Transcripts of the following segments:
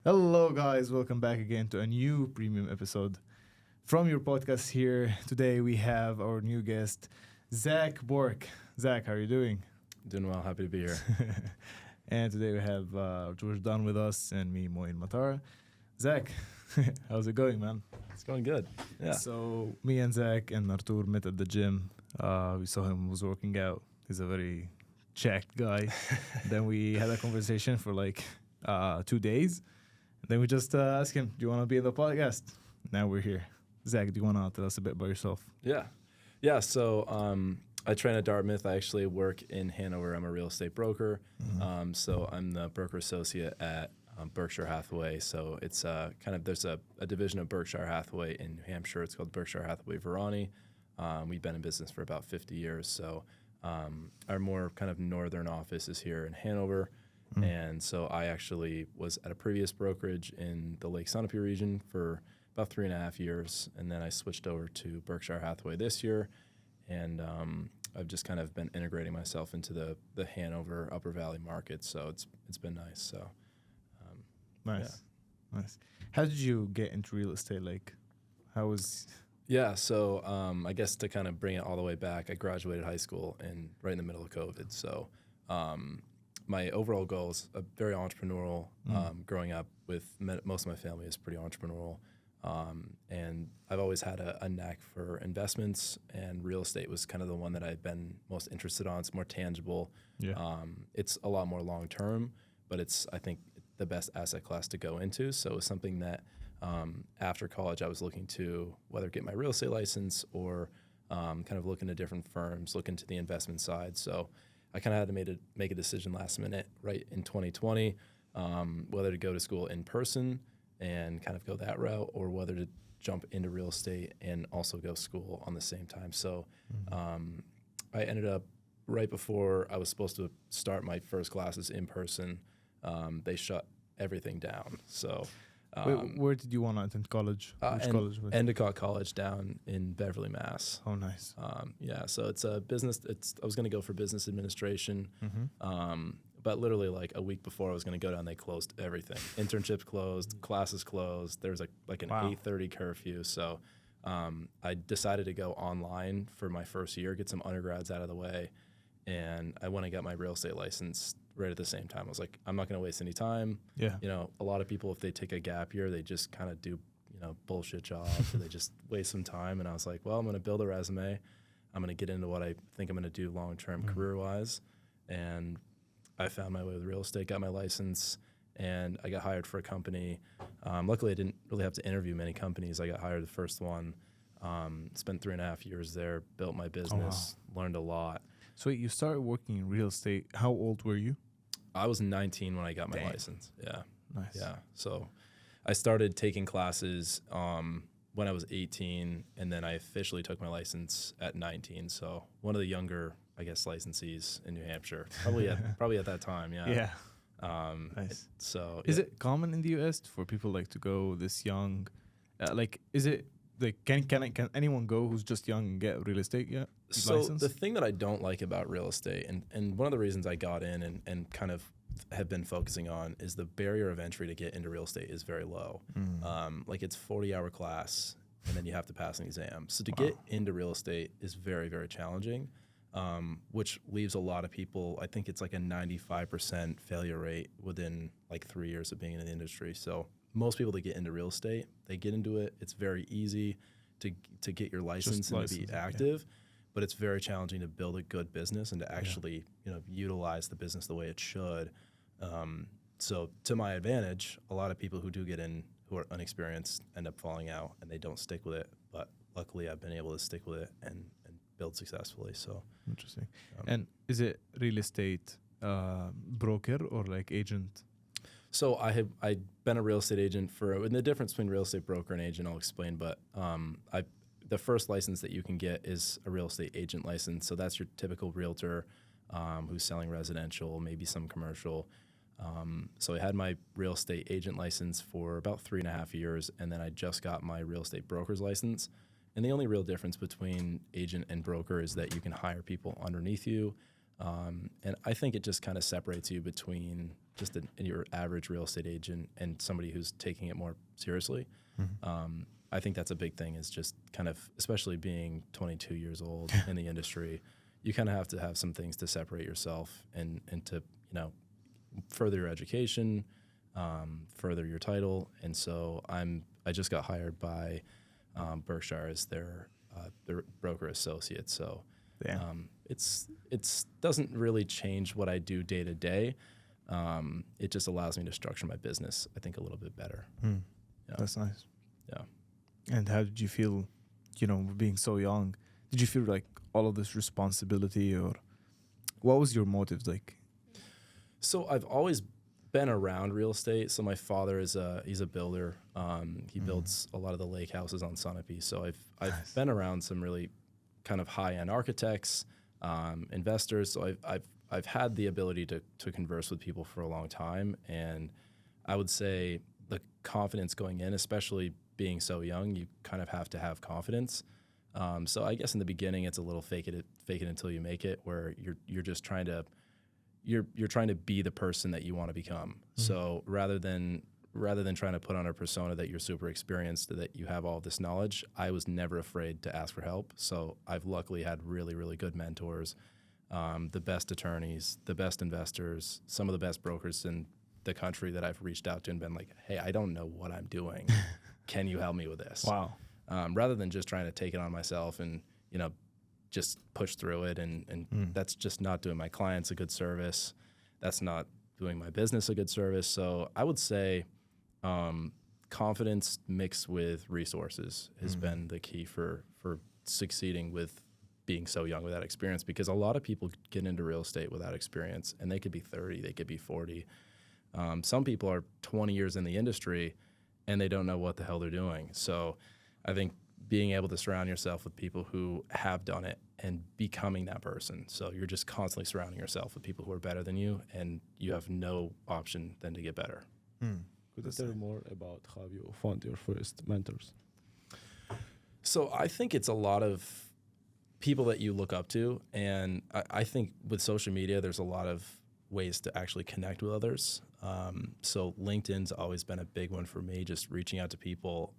Hello, guys. Welcome back again to a new premium episode from your podcast here. Today we have our new guest, Zack Bourque. Zack, how are you doing? Doing well. Happy to be here. And today we have George Dunn with us and me, Moin Matara. Zack, how's it going, man? It's going good. Yeah. So me and Zack and Artur met at the gym. We saw him was working out. He's a very jacked guy. Then we had a conversation for like 2 days. Then we just asked him, do you want to be in the podcast? Now we're here. Zack, do you want to tell us a bit about yourself? Yeah. So I train at Dartmouth. I actually work in Hanover. I'm a real estate broker. So I'm the broker associate at Berkshire Hathaway. So it's there's a division of Berkshire Hathaway in New Hampshire. It's called Berkshire Hathaway Verani. We've been in business for about 50 years. So our more kind of northern office is here in Hanover. And so I actually was at a previous brokerage in the Lake Sunapee region for about 3.5 years. And then I switched over to Berkshire Hathaway this year. And I've just kind of been integrating myself into the Hanover Upper Valley market. So it's been nice. So Nice. How did you get into real estate? Like, how was... Yeah, so I guess to kind of bring it all the way back, I graduated high school right in the middle of COVID. So my overall goal is very entrepreneurial. Growing up with most of my family is pretty entrepreneurial. And I've always had a knack for investments, and real estate was kind of the one that I've been most interested on. It's more tangible. Yeah. It's a lot more long term, but it's, I think, the best asset class to go into. So it's something that after college I was looking to whether get my real estate license or kind of look into different firms, look into the investment side. So I kind of had to make a decision last minute, right in 2020, whether to go to school in person and kind of go that route, or whether to jump into real estate and also go school on the same time. So I ended up right before I was supposed to start my first classes in person. They shut everything down. So Where did you want to attend college? Which college was it? Endicott College down in Beverly, Mass. Oh, nice. So it's a business. I was going to go for business administration, but literally like a week before I was going to go down, they closed everything. Internships closed, classes closed. There was like an 8:30 curfew. So I decided to go online for my first year, get some undergrads out of the way, and I went and got my real estate license right at the same time. I was like, I'm not going to waste any time. Yeah. A lot of people, if they take a gap year, they just kind of do, bullshit jobs. Or they just waste some time. And I was like, well, I'm going to build a resume. I'm going to get into what I think I'm going to do long-term career-wise. And I found my way with real estate, got my license, and I got hired for a company. Luckily, I didn't really have to interview many companies. I got hired the first one, spent 3.5 years there, built my business, learned a lot. So you started working in real estate. How old were you? I was 19 when I got my license. Yeah. Nice. Yeah. So I started taking classes when I was 18, and then I officially took my license at 19. So one of the younger, I guess, licensees in New Hampshire, probably at that time. Yeah. Yeah. Nice. So Is it common in the US for people like to go this young? Is it like can anyone go who's just young and get a real estate license? The thing that I don't like about real estate, and one of the reasons I got in and kind of have been focusing on, is the barrier of entry to get into real estate is very low. Like it's 40-hour class, and then you have to pass an exam. So to get into real estate is very, very challenging, which leaves a lot of people, I think it's like a 95% failure rate within like 3 years of being in the industry. So most people that get into real estate, they get into it. It's very easy to get your license and to be active, but it's very challenging to build a good business and to actually utilize the business the way it should. So to my advantage, a lot of people who do get in who are unexperienced end up falling out and they don't stick with it. But luckily, I've been able to stick with it and build successfully. So interesting. And is it real estate broker or like agent? So I've been a real estate agent and the difference between real estate broker and agent I'll explain, but the first license that you can get is a real estate agent license. So that's your typical realtor who's selling residential, maybe some commercial. So I had my real estate agent license for about 3.5 years, and then I just got my real estate broker's license. And the only real difference between agent and broker is that you can hire people underneath you. And I think it just kind of separates you between just your average real estate agent and somebody who's taking it more seriously. I think that's a big thing, is just kind of, especially being 22 years old in the industry, you kind of have to have some things to separate yourself and to, further your education, further your title. And so I just got hired by Berkshire as their broker associate. So it's doesn't really change what I do day to day. It just allows me to structure my business, I think, a little bit better. Yeah. That's nice. Yeah. And how did you feel, being so young? Did you feel like all of this responsibility, or what was your motive like? So I've always been around real estate. So my father he's a builder. He builds a lot of the lake houses on Sunapee. So I've been around some really kind of high-end architects, investors. So I've had the ability to converse with people for a long time. And I would say the confidence going in, especially being so young, you kind of have to have confidence. So I guess in the beginning, it's a little fake it until you make it, where you're just trying to be the person that you want to become. So rather than trying to put on a persona that you're super experienced, that you have all this knowledge, I was never afraid to ask for help. So I've luckily had really, really good mentors, the best attorneys, the best investors, some of the best brokers in the country that I've reached out to and been like, hey, I don't know what I'm doing. Can you help me with this? Wow. Rather than just trying to take it on myself and, just push through it. And that's just not doing my clients a good service. That's not doing my business a good service. So I would say confidence mixed with resources has been the key for succeeding with being so young without experience, because a lot of people get into real estate without experience, and they could be 30, they could be 40. Some people are 20 years in the industry and they don't know what the hell they're doing. So I think being able to surround yourself with people who have done it and becoming that person. So you're just constantly surrounding yourself with people who are better than you, and you have no option than to get better. Could you tell more about how you found your first mentors? So I think it's a lot of people that you look up to. And I think with social media, there's a lot of ways to actually connect with others. So LinkedIn's always been a big one for me, just reaching out to people.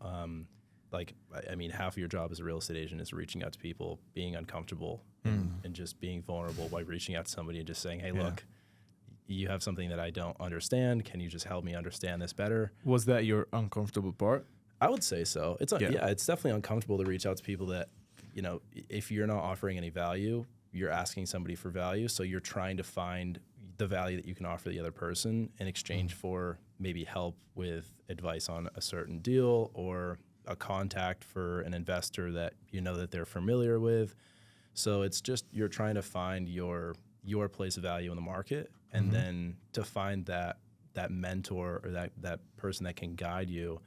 Half of your job as a real estate agent is reaching out to people, being uncomfortable and just being vulnerable by reaching out to somebody and just saying, hey, look, you have something that I don't understand. Can you just help me understand this better? Was that your uncomfortable part? I would say so. It's it's definitely uncomfortable to reach out to people that, if you're not offering any value, you're asking somebody for value. So you're trying to find the value that you can offer the other person in exchange for maybe help with advice on a certain deal, or a contact for an investor that that they're familiar with. So it's just, you're trying to find your place of value in the market, and then to find that mentor or that person that can guide you.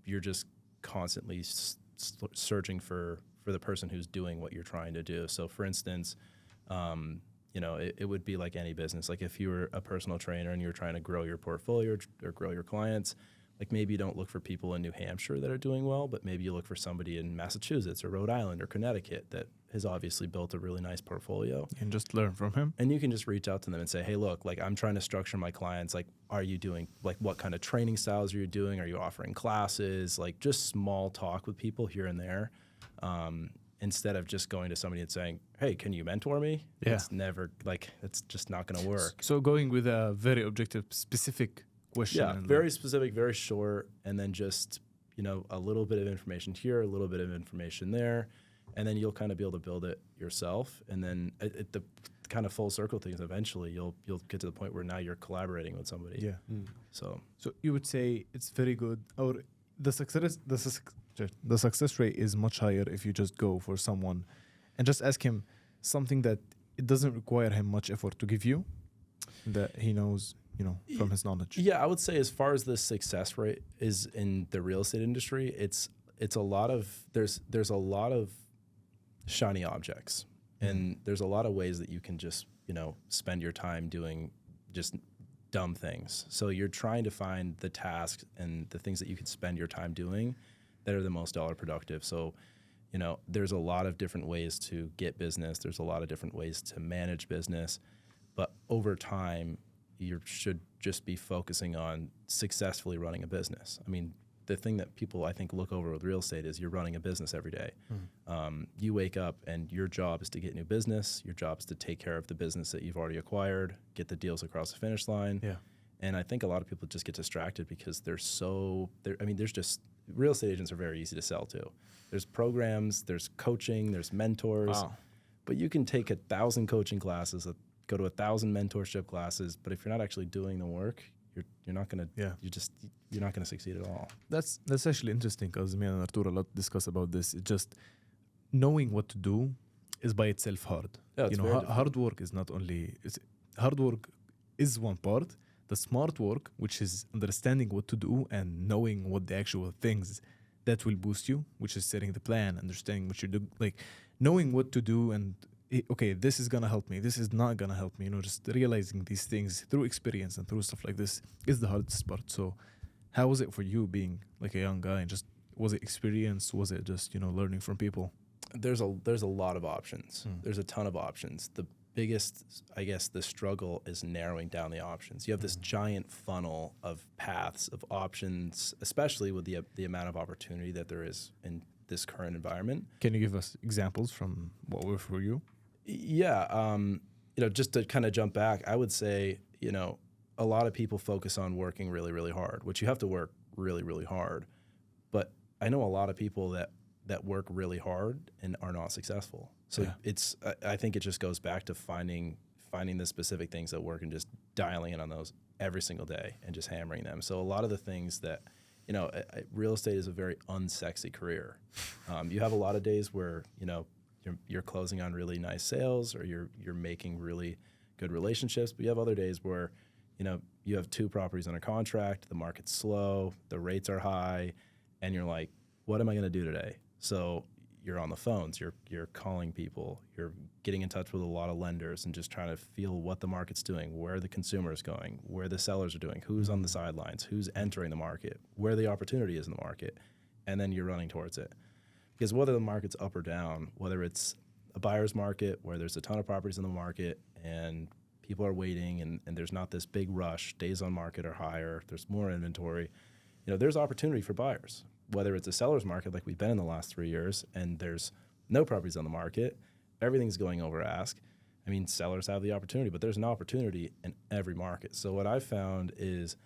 You're just constantly searching for the person who's doing what you're trying to do. So for instance, it would be like any business. Like if you were a personal trainer and you're trying to grow your portfolio or grow your clients, like maybe you don't look for people in New Hampshire that are doing well, but maybe you look for somebody in Massachusetts or Rhode Island or Connecticut that has obviously built a really nice portfolio. And just learn from him. And you can just reach out to them and say, hey, look, like I'm trying to structure my clients. Like, are you doing, like what kind of training styles are you doing? Are you offering classes? Like just small talk with people here and there. Instead of just going to somebody and saying, hey, can you mentor me? Yeah. It's never it's just not going to work. So going with a very objective, specific question. Yeah, very specific, very short, and then just, a little bit of information here, a little bit of information there, and then you'll kind of be able to build it yourself. And then the kind of full circle things, eventually you'll get to the point where now you're collaborating with somebody. Yeah. So you would say it's very good, or the success rate is much higher if you just go for someone and just ask him something that it doesn't require him much effort to give you, that he knows, from his knowledge. Yeah, I would say as far as the success rate is in the real estate industry, it's a lot of, there's a lot of shiny objects, and there's a lot of ways that you can just, spend your time doing just dumb things. So you're trying to find the tasks and the things that you could spend your time doing that are the most dollar productive. So, there's a lot of different ways to get business. There's a lot of different ways to manage business. But over time, you should just be focusing on successfully running a business. I mean, the thing that people, I think, look over with real estate is you're running a business every day. You wake up and your job is to get new business. Your job is to take care of the business that you've already acquired, get the deals across the finish line. Yeah. And I think a lot of people just get distracted because there's just, real estate agents are very easy to sell to. There's programs, there's coaching, there's mentors. Wow. But you can take 1,000 coaching classes, go to 1,000 mentorship classes, but if you're not actually doing the work, you're not gonna you're not gonna succeed at all. That's actually interesting because me and Arturo a lot discuss about this. It's just knowing what to do is by itself hard. Yeah, it's very hard work is not only hard work is one part. The smart work, which is understanding what to do and knowing what the actual things that will boost you, which is setting the plan, understanding what you do, like knowing what to do and okay, this is gonna help me, this is not gonna help me. Just realizing these things through experience and through stuff like this is the hardest part. So, how was it for you being like a young guy? And just was it experience? Was it just learning from people? There's a lot of options. There's a ton of options. The biggest, I guess, the struggle is narrowing down the options. You have this giant funnel of paths of options, especially with the amount of opportunity that there is in this current environment. Can you give us examples from what were for you? Yeah, just to kind of jump back, I would say, a lot of people focus on working really, really hard, which you have to work really, really hard. But I know a lot of people that work really hard and are not successful. So I think it just goes back to finding the specific things that work and just dialing in on those every single day and just hammering them. So a lot of the things that, real estate is a very unsexy career. You have a lot of days where, you're closing on really nice sales or you're making really good relationships, but you have other days where, you have 2 properties under contract, the market's slow, the rates are high, and you're like, what am I going to do today? So you're on the phones, you're calling people, you're getting in touch with a lot of lenders and just trying to feel what the market's doing, where the consumer is going, where the sellers are doing, who's on the sidelines, who's entering the market, where the opportunity is in the market, and then you're running towards it. Because whether the market's up or down, whether it's a buyer's market where there's a ton of properties in the market and people are waiting and there's not this big rush, days on market are higher, there's more inventory, there's opportunity for buyers. Whether it's a seller's market like we've been in the last 3 years and there's no properties on the market, everything's going over ask. I mean, sellers have the opportunity, but there's an opportunity in every market. So what I've found is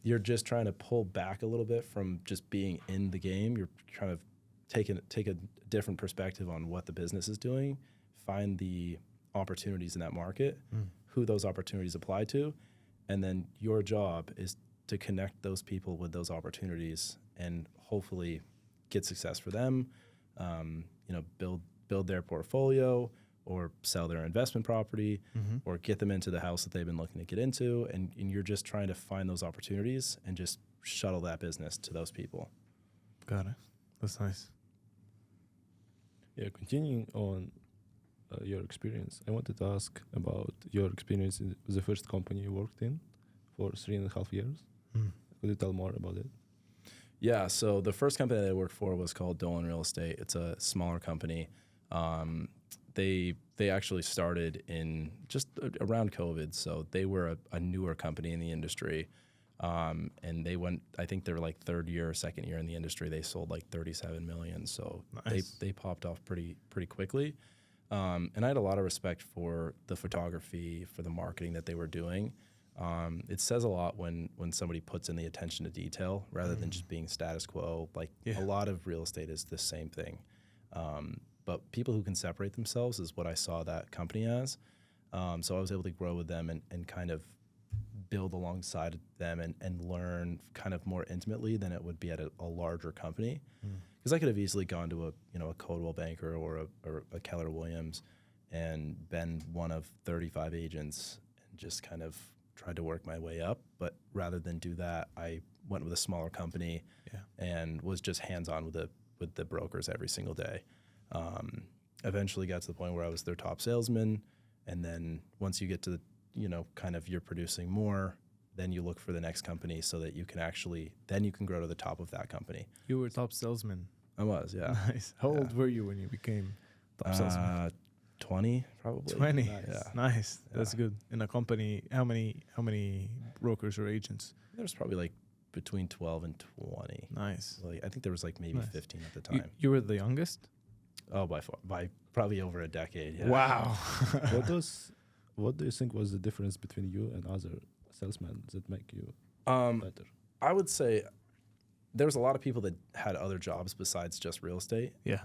you're just trying to pull back a little bit from just being in the game. You're trying to take a different perspective on what the business is doing, find the opportunities in that market, who those opportunities apply to, and then your job is to connect those people with those opportunities and hopefully get success for them, build their portfolio or sell their investment property or get them into the house that they've been looking to get into. And you're just trying to find those opportunities and just shuttle that business to those people. Got it. That's nice. Yeah, continuing on your experience, I wanted to ask about your experience in the first company you worked in for 3.5 years. Could you tell more about it? Yeah, so the first company that I worked for was called Dolan Real Estate. It's a smaller company. They actually started in just around COVID, so they were a newer company in the industry. And they went, I think they were like third year or second year in the industry. They sold like 37 million. So nice. they popped off pretty quickly. And I had a lot of respect for the photography, for the marketing that they were doing. It says a lot when somebody puts in the attention to detail rather than just being status quo. Like a lot of real estate is the same thing. But people who can separate themselves is what I saw that company as. So I was able to grow with them and kind of build alongside them and learn kind of more intimately than it would be at a larger company. Because I could have easily gone to a Coldwell Banker or a Keller Williams and been one of 35 agents and just kind of tried to work my way up. But rather than do that, I went with a smaller company and was just hands-on with the brokers every single day. Eventually got to the point where I was their top salesman. And then once you get to kind of you're producing more, then you look for the next company so that you can then you can grow to the top of that company. You were top salesman. I was, yeah. Nice. How old were you when you became top salesman? 20 probably. 20. Nice. Yeah. Nice. Yeah. That's good. In a company, how many brokers or agents? There's probably like between 12 and 20. Nice. Like I think there was like maybe Nice. 15 at the You, time. you were the youngest? Oh, by far, by probably over a decade. Yeah. Wow. What do you think was the difference between you and other salesmen that make you better? I would say there's a lot of people that had other jobs besides just real estate. Yeah.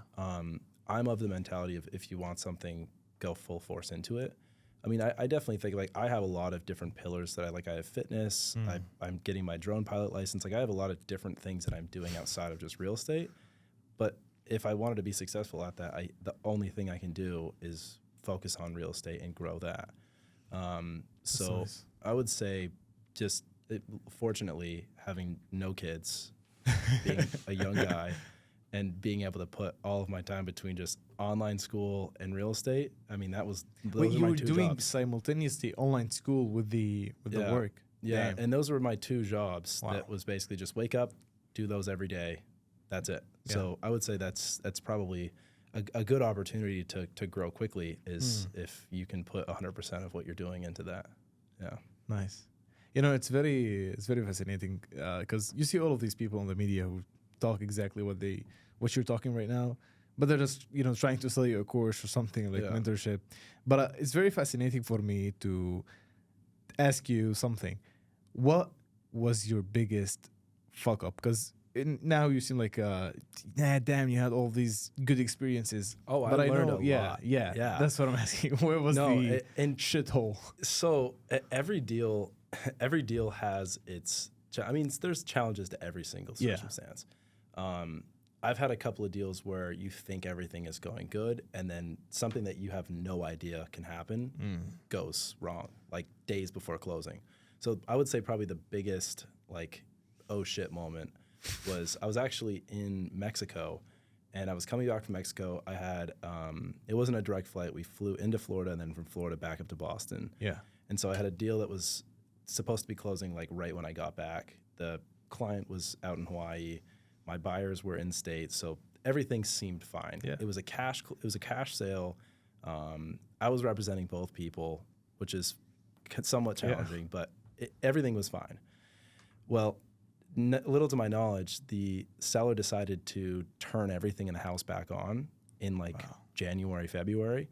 I'm of the mentality of if you want something, go full force into it. I mean, I definitely think like I have a lot of different pillars that I like. I have fitness. I'm getting my drone pilot license. Like I have a lot of different things that I'm doing outside of just real estate. But if I wanted to be successful at that, the only thing I can do is focus on real estate and grow that. So nice. I would say just fortunately having no kids, being a young guy, and being able to put all of my time between just online school and real estate. I mean, those Wait, are you my were two doing jobs. simultaneously online school with the Yeah. work. Yeah, Damn. and those were my two jobs. Wow. That was basically just wake up, do those every day. That's it. Yeah. So I would say that's probably a good opportunity to grow quickly is if you can put 100% of what you're doing into that. Yeah. Nice. You know, it's very fascinating because you see all of these people in the media who talk exactly what you're talking right now, but they're just trying to sell you a course or something like Yeah. mentorship. But it's very fascinating for me to ask you something. What was your biggest fuck up? Because now you seem like damn, you had all these good experiences. Oh, but I learned know, a yeah, lot. yeah, Yeah. that's what I'm asking. Where was the and shithole? so every deal has its. I mean, there's challenges to every single Yeah. circumstance. I've had a couple of deals where you think everything is going good, and then something that you have no idea can happen goes wrong, like days before closing. So I would say probably the biggest like oh shit moment was I was actually in Mexico, and I was coming back from Mexico. I had it wasn't a direct flight. We flew into Florida and then from Florida back up to Boston. Yeah. And so I had a deal that was supposed to be closing like right when I got back. The client was out in Hawaii. My buyers were in state, so everything seemed fine. Yeah. It was a cash sale. I was representing both people, which is somewhat challenging, but everything was fine. Well, little to my knowledge, the seller decided to turn everything in the house back on in January, February.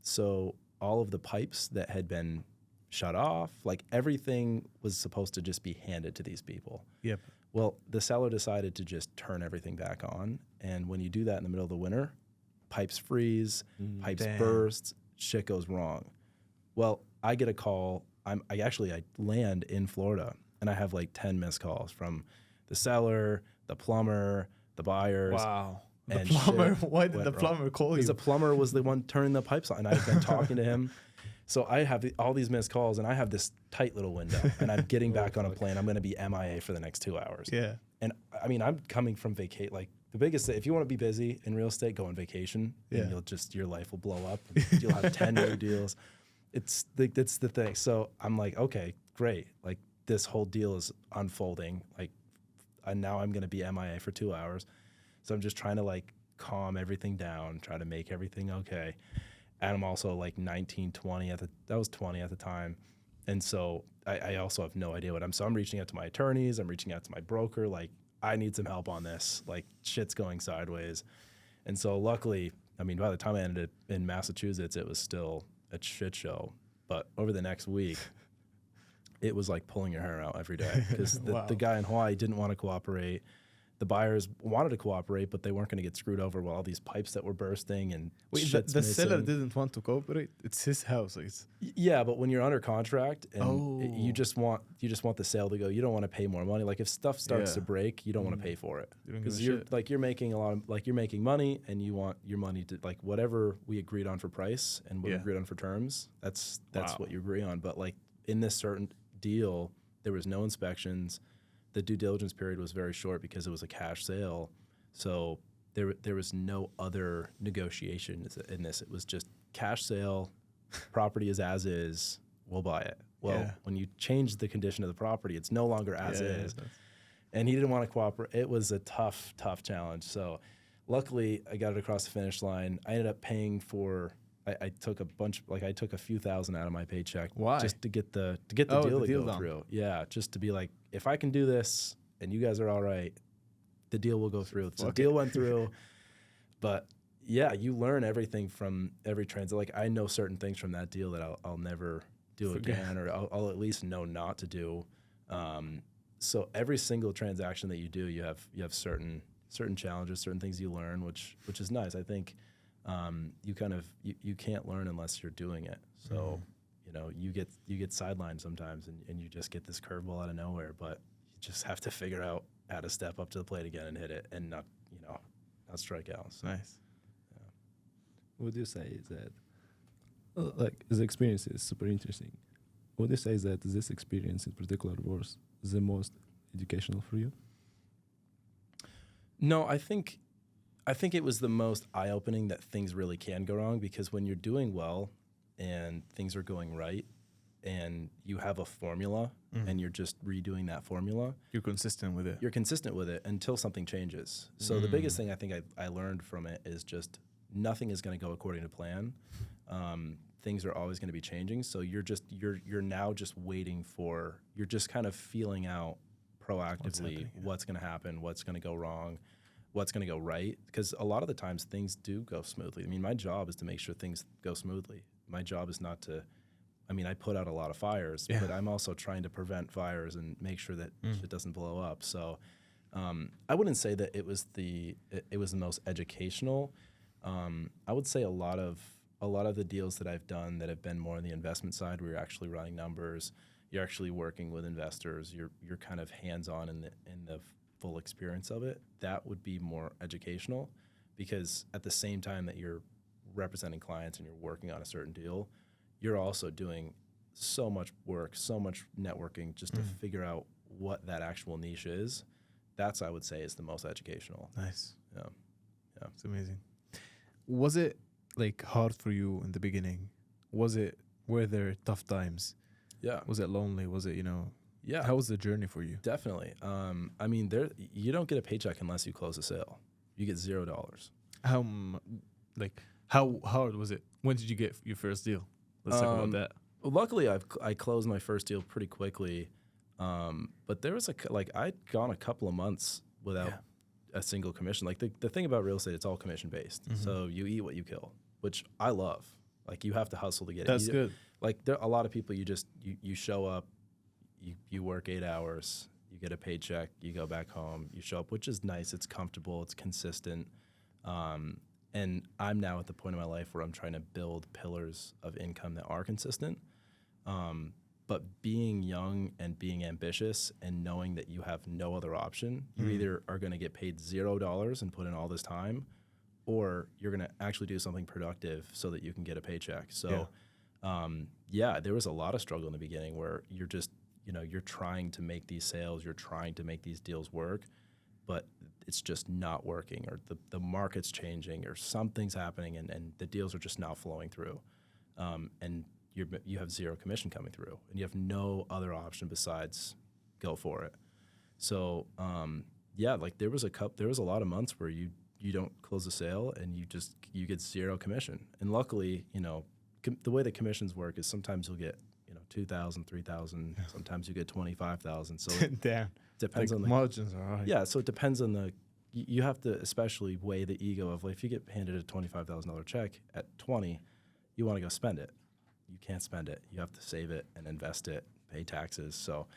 So all of the pipes that had been shut off, like everything was supposed to just be handed to these people. Yep. Well, the seller decided to just turn everything back on. And when you do that in the middle of the winter, pipes freeze, pipes Damn. burst, shit goes wrong. Well, I get a call. I land in Florida, and I have like 10 missed calls from the seller, the plumber, the buyers. Wow. The and plumber. shit Why did went the wrong. plumber call you? Because the plumber was the one turning the pipes on, and I've been talking to him. So I have all these missed calls, and I have this tight little window, and I'm getting back on a plane. I'm going to be MIA for the next 2 hours. Yeah. And I mean, I'm coming from vacation. Like the biggest, if you want to be busy in real estate, go on vacation, and your life will blow up. And you'll have 10 new deals. It's the thing. So I'm like, okay, great. Like this whole deal is unfolding. Like, and now I'm going to be MIA for 2 hours. So I'm just trying to like calm everything down, try to make everything okay. And I'm also like 19, 20 I was 20 at the time. And so I also have no idea so I'm reaching out to my attorneys. I'm reaching out to my broker. Like, I need some help on this. Like, shit's going sideways. And so luckily, I mean, by the time I ended up in Massachusetts, it was still a shit show. But over the next week, it was like pulling your hair out every day because Wow. the guy in Hawaii didn't want to cooperate. The buyers wanted to cooperate, but they weren't going to get screwed over with all these pipes that were bursting and Wait, shit's the seller missing. didn't want to cooperate. It's his house. Like Yeah, but when you're under contract and you just want the sale to go, you don't want to pay more money. Like if stuff starts to break, you don't want to pay for it You don't give because a you're shit. like you're making you're making money and you want your money to like whatever we agreed on for price and what we agreed on for terms. That's Wow. what you agree on. But like in this certain deal, there was no inspections. The due diligence period was very short because it was a cash sale. So there was no other negotiation in this. It was just cash sale, property is as is, we'll buy it. Well, when you change the condition of the property, it's no longer as is. And he didn't want to cooperate. It was a tough challenge. So luckily, I got it across the finish line. I ended up paying for. I took a bunch, like I took a few thousand out of my paycheck. Why? Just to get the Oh, deal the to deal go done. through. Yeah, just to be like, if I can do this and you guys are all right, the deal will go through. So the Fuck deal it. went through, but yeah, you learn everything from every transit. Like I know certain things from that deal that I'll never do Forget. again, or I'll at least know not to do. So every single transaction that you do, you have certain challenges, certain things you learn, which is nice. I think you can't learn unless you're doing it. So you know you get sidelined sometimes, and you just get this curveball out of nowhere. But you just have to figure out how to step up to the plate again and hit it, and not strike out. So. Nice. Would you say that, like, the experience is super interesting? Would you say that this experience in particular was the most educational for you? No, I think it was the most eye-opening that things really can go wrong, because when you're doing well and things are going right and you have a formula and you're just redoing that formula, You're consistent with it. you're consistent with it until something changes. So the biggest thing I think I learned from it is just nothing is going to go according to plan. Things are always going to be changing. So you're now just waiting for, you're just kind of feeling out proactively what's going to happen, what's going to go wrong, what's going to go right. Because a lot of the times things do go smoothly. I mean, my job is to make sure things go smoothly. My job is not to, I mean, I put out a lot of fires, but I'm also trying to prevent fires and make sure that shit doesn't blow up. So I wouldn't say that it was the most educational. I would say a lot of the deals that I've done that have been more on the investment side, where you're actually running numbers, you're actually working with investors, you're kind of hands-on in the full experience of it. That would be more educational, because at the same time that you're representing clients and you're working on a certain deal, you're also doing so much work, so much networking just to figure out what that actual niche is. That's, I would say, is the most educational. Nice. Yeah. It's amazing. Was it like hard for you in the beginning? Were there tough times? Yeah. Was it lonely? Was it, Yeah. how was the journey for you? Definitely. I mean, you don't get a paycheck unless you close a sale. You get $0. How hard was it? When did you get your first deal? Let's talk about that. Well, luckily, I closed my first deal pretty quickly, but there was I'd gone a couple of months without a single commission. Like the thing about real estate, it's all commission based. So you eat what you kill, which I love. Like you have to hustle to get it. That's good. Like there a lot of people, you show up, you work 8 hours, you get a paycheck, you go back home, you show up, which is nice. It's comfortable, it's consistent. And I'm now at the point in my life where I'm trying to build pillars of income that are consistent. But being young and being ambitious and knowing that you have no other option, you either are going to get paid $0 and put in all this time, or you're going to actually do something productive so that you can get a paycheck. So, there was a lot of struggle in the beginning where you're just, you're trying to make these sales, you're trying to make these deals work, but it's just not working, or the market's changing, or something's happening, and the deals are just not flowing through. And you have zero commission coming through, and you have no other option besides go for it. So there was a lot of months where you don't close a sale and you get zero commission. And luckily, the way that commissions work is sometimes you'll get 2,000, 3,000. Sometimes you get 25,000. So it Damn. depends on the margins are high. Yeah, so it depends on you have to especially weigh the ego of, like, if you get handed a $25,000 check at 20, you want to go spend it. You can't spend it. You have to save it and invest it, pay taxes. So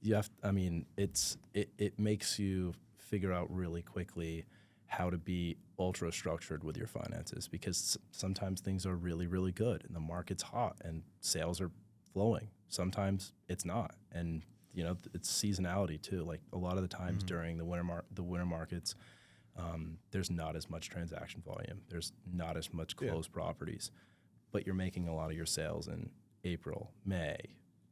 you have. I mean, it makes you figure out really quickly how to be ultra structured with your finances, because sometimes things are really, really good and the market's hot and sales are flowing. Sometimes it's not, and it's seasonality too. Like a lot of the times during the winter markets, there's not as much transaction volume. There's not as much closed properties, but you're making a lot of your sales in April, May,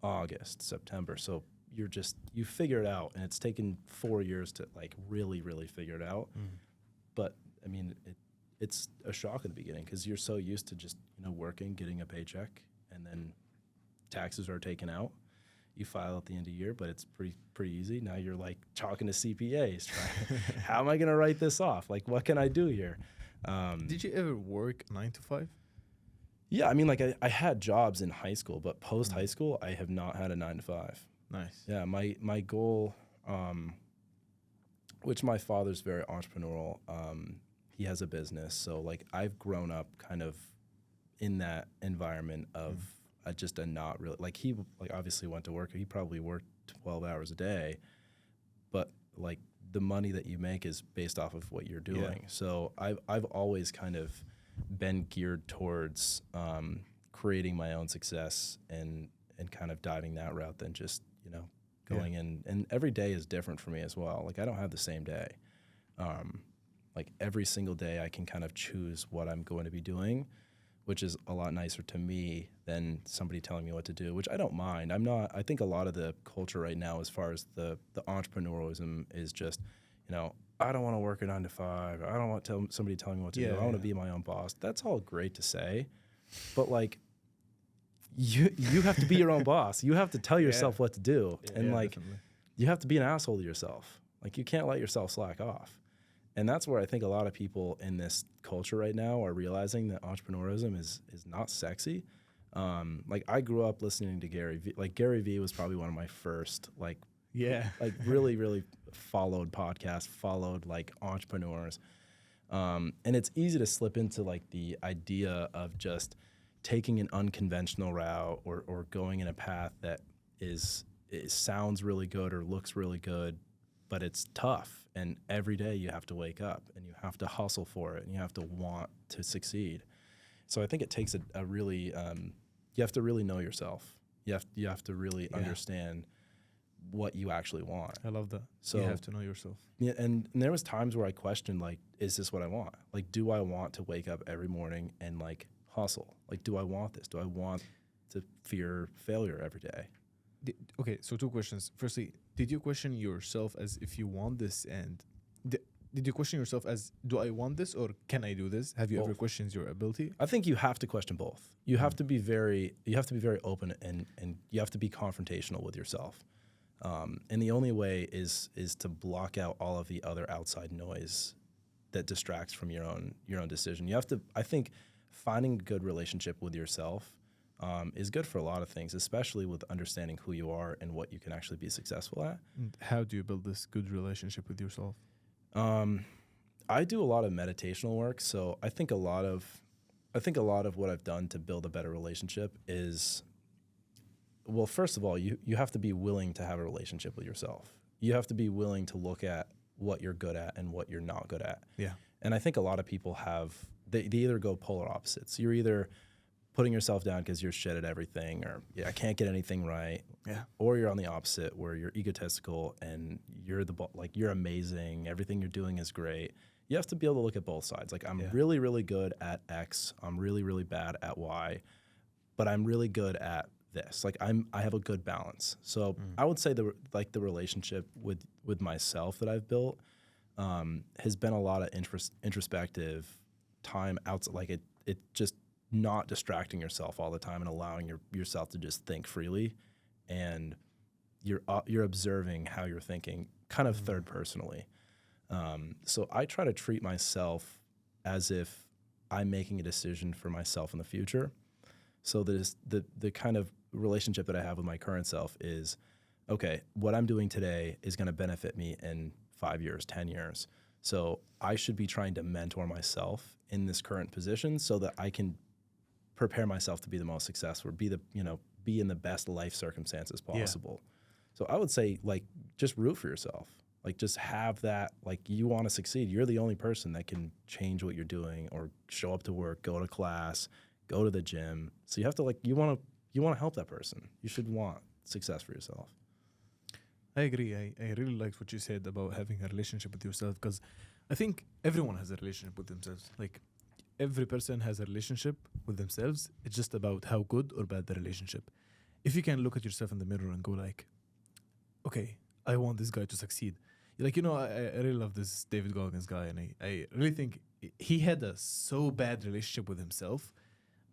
August, September. So you figure it out, and it's taken 4 years to really, really figure it out. But I mean, it's a shock at the beginning because you're so used to just working, getting a paycheck, and then taxes are taken out. you file at the end of the year, but it's pretty easy. Now you're like talking to CPAs, trying, how am I going to write this off? Like, what can I do here? Did you ever work 9 to 5? Yeah, I mean, like I had jobs in high school, but post high school, I have not had a 9 to 5. Nice. Yeah, my goal, which my father's very entrepreneurial. He has a business, so like I've grown up kind of in that environment of just a not really like he like obviously went to work. He probably worked 12 hours a day, but like the money that you make is based off of what you're doing. Yeah. So I've always kind of been geared towards creating my own success and kind of diving that route than just going in. And every day is different for me as well. Like I don't have the same day. Like every single day I can kind of choose what I'm going to be doing, which is a lot nicer to me than somebody telling me what to do, which I don't mind. I think a lot of the culture right now as far as the entrepreneurialism is just, I don't want to work a 9 to 5. I don't want somebody telling me what to do. I want to be my own boss. That's all great to say, but like you have to be your own boss. You have to tell yourself what to do. And like, definitely. You have to be an asshole to yourself. Like you can't let yourself slack off. And that's where I think a lot of people in this culture right now are realizing that entrepreneurism is not sexy. Like I grew up listening to Gary V. Like Gary V was probably one of my first like really, really followed podcasts, followed like entrepreneurs. And it's easy to slip into like the idea of just taking an unconventional route or going in a path that it sounds really good or looks really good, but it's tough. And every day you have to wake up and you have to hustle for it and you have to want to succeed. So I think it takes a really, you have to really know yourself. You have to really understand what you actually want. I love that. So you have to know yourself. Yeah, and there was times where I questioned, like, is this what I want? Like, do I want to wake up every morning and like hustle? Like, do I want this? Do I want to fear failure every day? Okay, so 2 questions. Firstly, did you question yourself as if you want this, and did you question yourself as, do I want this or can I do this? Have you ever questioned your ability? I think you have to question both. You have to be very open and you have to be confrontational with yourself. And the only way is to block out all of the other outside noise that distracts from your own decision. You have to, I think, finding a good relationship with yourself is good for a lot of things, especially with understanding who you are and what you can actually be successful at. And how do you build this good relationship with yourself? I do a lot of meditational work, so I think a lot of what I've done to build a better relationship is, well, first of all, you have to be willing to have a relationship with yourself. You have to be willing to look at what you're good at and what you're not good at. Yeah. And I think a lot of people they either go polar opposites. You're either putting yourself down because you're shit at everything, or I can't get anything right. Yeah. Or you're on the opposite where you're egotistical and you're you're amazing. Everything you're doing is great. You have to be able to look at both sides. Like I'm really, really good at X. I'm really, really bad at Y, but I'm really good at this. Like I have a good balance. So I would say the relationship with myself that I've built has been a lot of introspective time outside. Like it just not distracting yourself all the time and allowing yourself to just think freely, and you're observing how you're thinking kind of third personally. So I try to treat myself as if I'm making a decision for myself in the future. So the kind of relationship that I have with my current self is, okay, what I'm doing today is going to benefit me in 5 years, 10 years. So I should be trying to mentor myself in this current position so that I can prepare myself to be the most successful, be in the best life circumstances possible. Yeah. So I would say, like, just root for yourself. Like, just have that, like, you want to succeed. You're the only person that can change what you're doing or show up to work, go to class, go to the gym. So you have to, like, you want to help that person. You should want success for yourself. I agree. I really liked what you said about having a relationship with yourself, because I think everyone has a relationship with themselves. Like, every person has a relationship with themselves. It's just about how good or bad the relationship. If you can look at yourself in the mirror and go like, okay, I want this guy to succeed. Like, I really love this David Goggins guy, and I really think he had a so bad relationship with himself,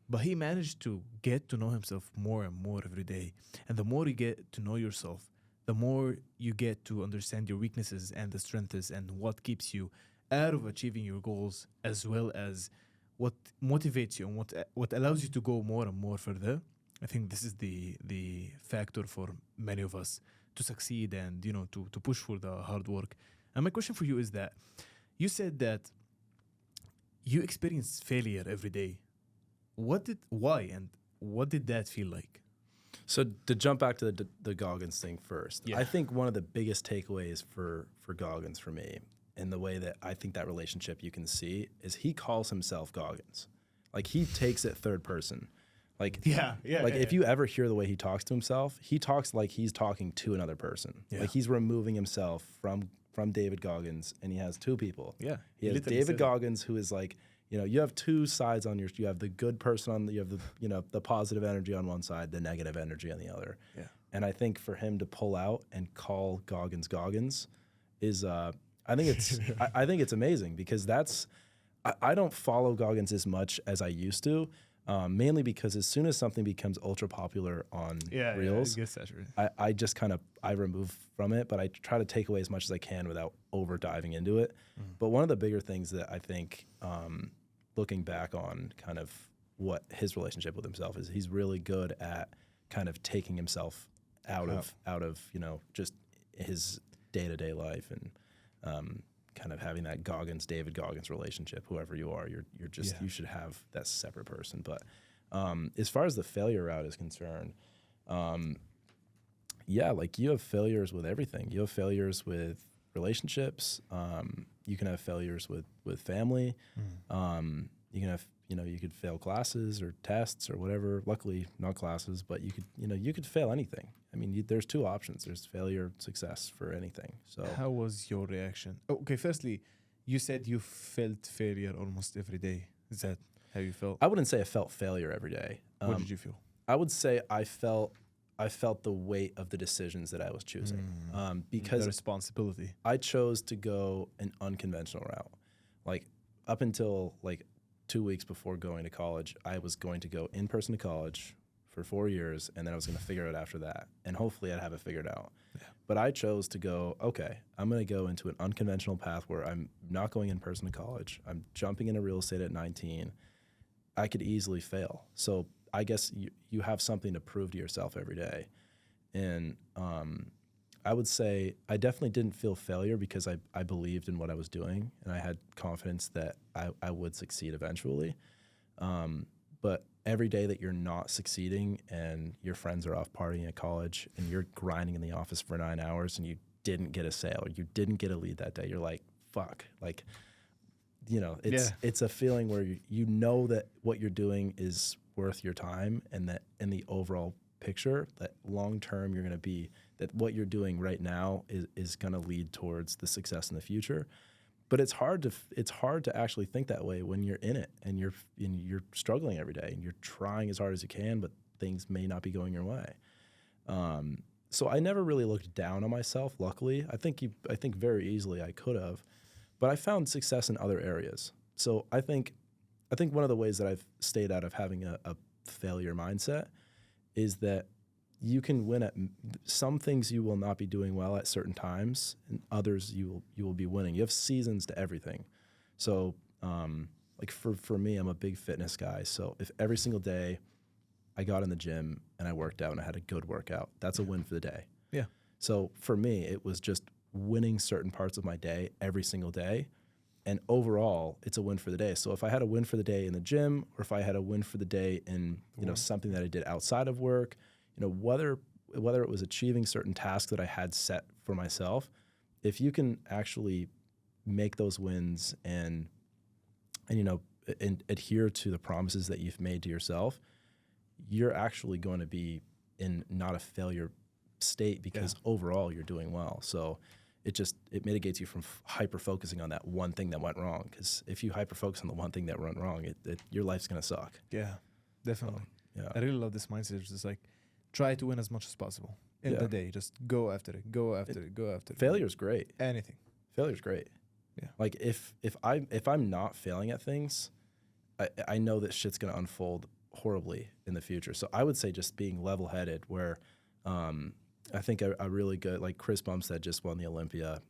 but he managed to get to know himself more and more every day. And the more you get to know yourself, the more you get to understand your weaknesses and the strengths and what keeps you out of achieving your goals, as well as what motivates you and what allows you to go more and more further. I think this is the factor for many of us to succeed and to push for the hard work. And my question for you is that you said that you experience failure every day. Why and what did that feel like? So to jump back to the Goggins thing first, Yeah. I think one of the biggest takeaways for Goggins for me, and the way that I think that relationship you can see, is he calls himself Goggins. Like he takes it third person. Like if you ever hear the way he talks to himself, he talks like he's talking to another person. Yeah. Like he's removing himself from David Goggins, and he has two people. Yeah, He has literally David said it. Goggins, who is like, you have two sides on you have the good person you have the positive energy on one side, the negative energy on the other. Yeah. And I think for him to pull out and call Goggins is, I think it's amazing, because I don't follow Goggins as much as I used to, mainly because as soon as something becomes ultra popular on Reels, I guess that's right. I just kind of remove from it, but I try to take away as much as I can without over diving into it. But one of the bigger things that I think, looking back on kind of what his relationship with himself is, he's really good at kind of taking himself out of just his day-to-day life, and kind of having that David Goggins relationship. Whoever you are, you should have that separate person. But as far as the failure route is concerned, like you have failures with everything. You have failures with relationships. You can have failures with family. You can have, you could fail classes or tests or whatever. Luckily, not classes, but you could fail anything. I mean, there's two options. There's failure, success for anything. So How was your reaction? Okay, firstly, you said you felt failure almost every day. Is that how you felt? I wouldn't say I felt failure every day. What did you feel? I would say I felt the weight of the decisions that I was choosing, because The responsibility. I chose to go an unconventional route. Like up until like 2 weeks before going to college, I was going to go in person to college for 4 years, and then I was going to figure it out after that, and hopefully I'd have it figured out. Yeah. But I chose to go, okay, I'm going to go into an unconventional path where I'm not going in person to college. I'm jumping into real estate at 19. I could easily fail. So I guess you have something to prove to yourself every day. And I would say I definitely didn't feel failure, because I believed in what I was doing, and I had confidence that I would succeed eventually. But every day that you're not succeeding and your friends are off partying at college and you're grinding in the office for 9 hours and you didn't get a sale or you didn't get a lead that day, you're like, fuck. Like, it's a feeling where you know that what you're doing is worth your time, and that in the overall picture, that long term you're going to be, that what you're doing right now is going to lead towards the success in the future. But it's hard to actually think that way when you're in it and you're struggling every day and you're trying as hard as you can, but things may not be going your way. So I never really looked down on myself. Luckily, I think very easily I could have, but I found success in other areas. So I think one of the ways that I've stayed out of having a failure mindset is that you can win at some things. You will not be doing well at certain times, and others you will be winning. You have seasons to everything. So like for me, I'm a big fitness guy. So if every single day I got in the gym and I worked out and I had a good workout, that's a win for the day. Yeah. So for me, it was just winning certain parts of my day every single day. And overall, it's a win for the day. So if I had a win for the day in the gym, or if I had a win for the day in something that I did outside of work, whether it was achieving certain tasks that I had set for myself, if you can actually make those wins and adhere to the promises that you've made to yourself, you're actually going to be in not a failure state, because overall you're doing well. So it mitigates you from hyper focusing on that one thing that went wrong. Because if you hyper focus on the one thing that went wrong, your life's gonna suck. Yeah, definitely. Yeah. I really love this mindset. It's just like, try to win as much as possible in the day. Just go after it. Go after it. Failure's great. Anything. Failure's great. Yeah. Like if I'm not failing at things, I know that shit's gonna unfold horribly in the future. So I would say just being level-headed where I think a really good, like Chris Bumstead just won the Olympia.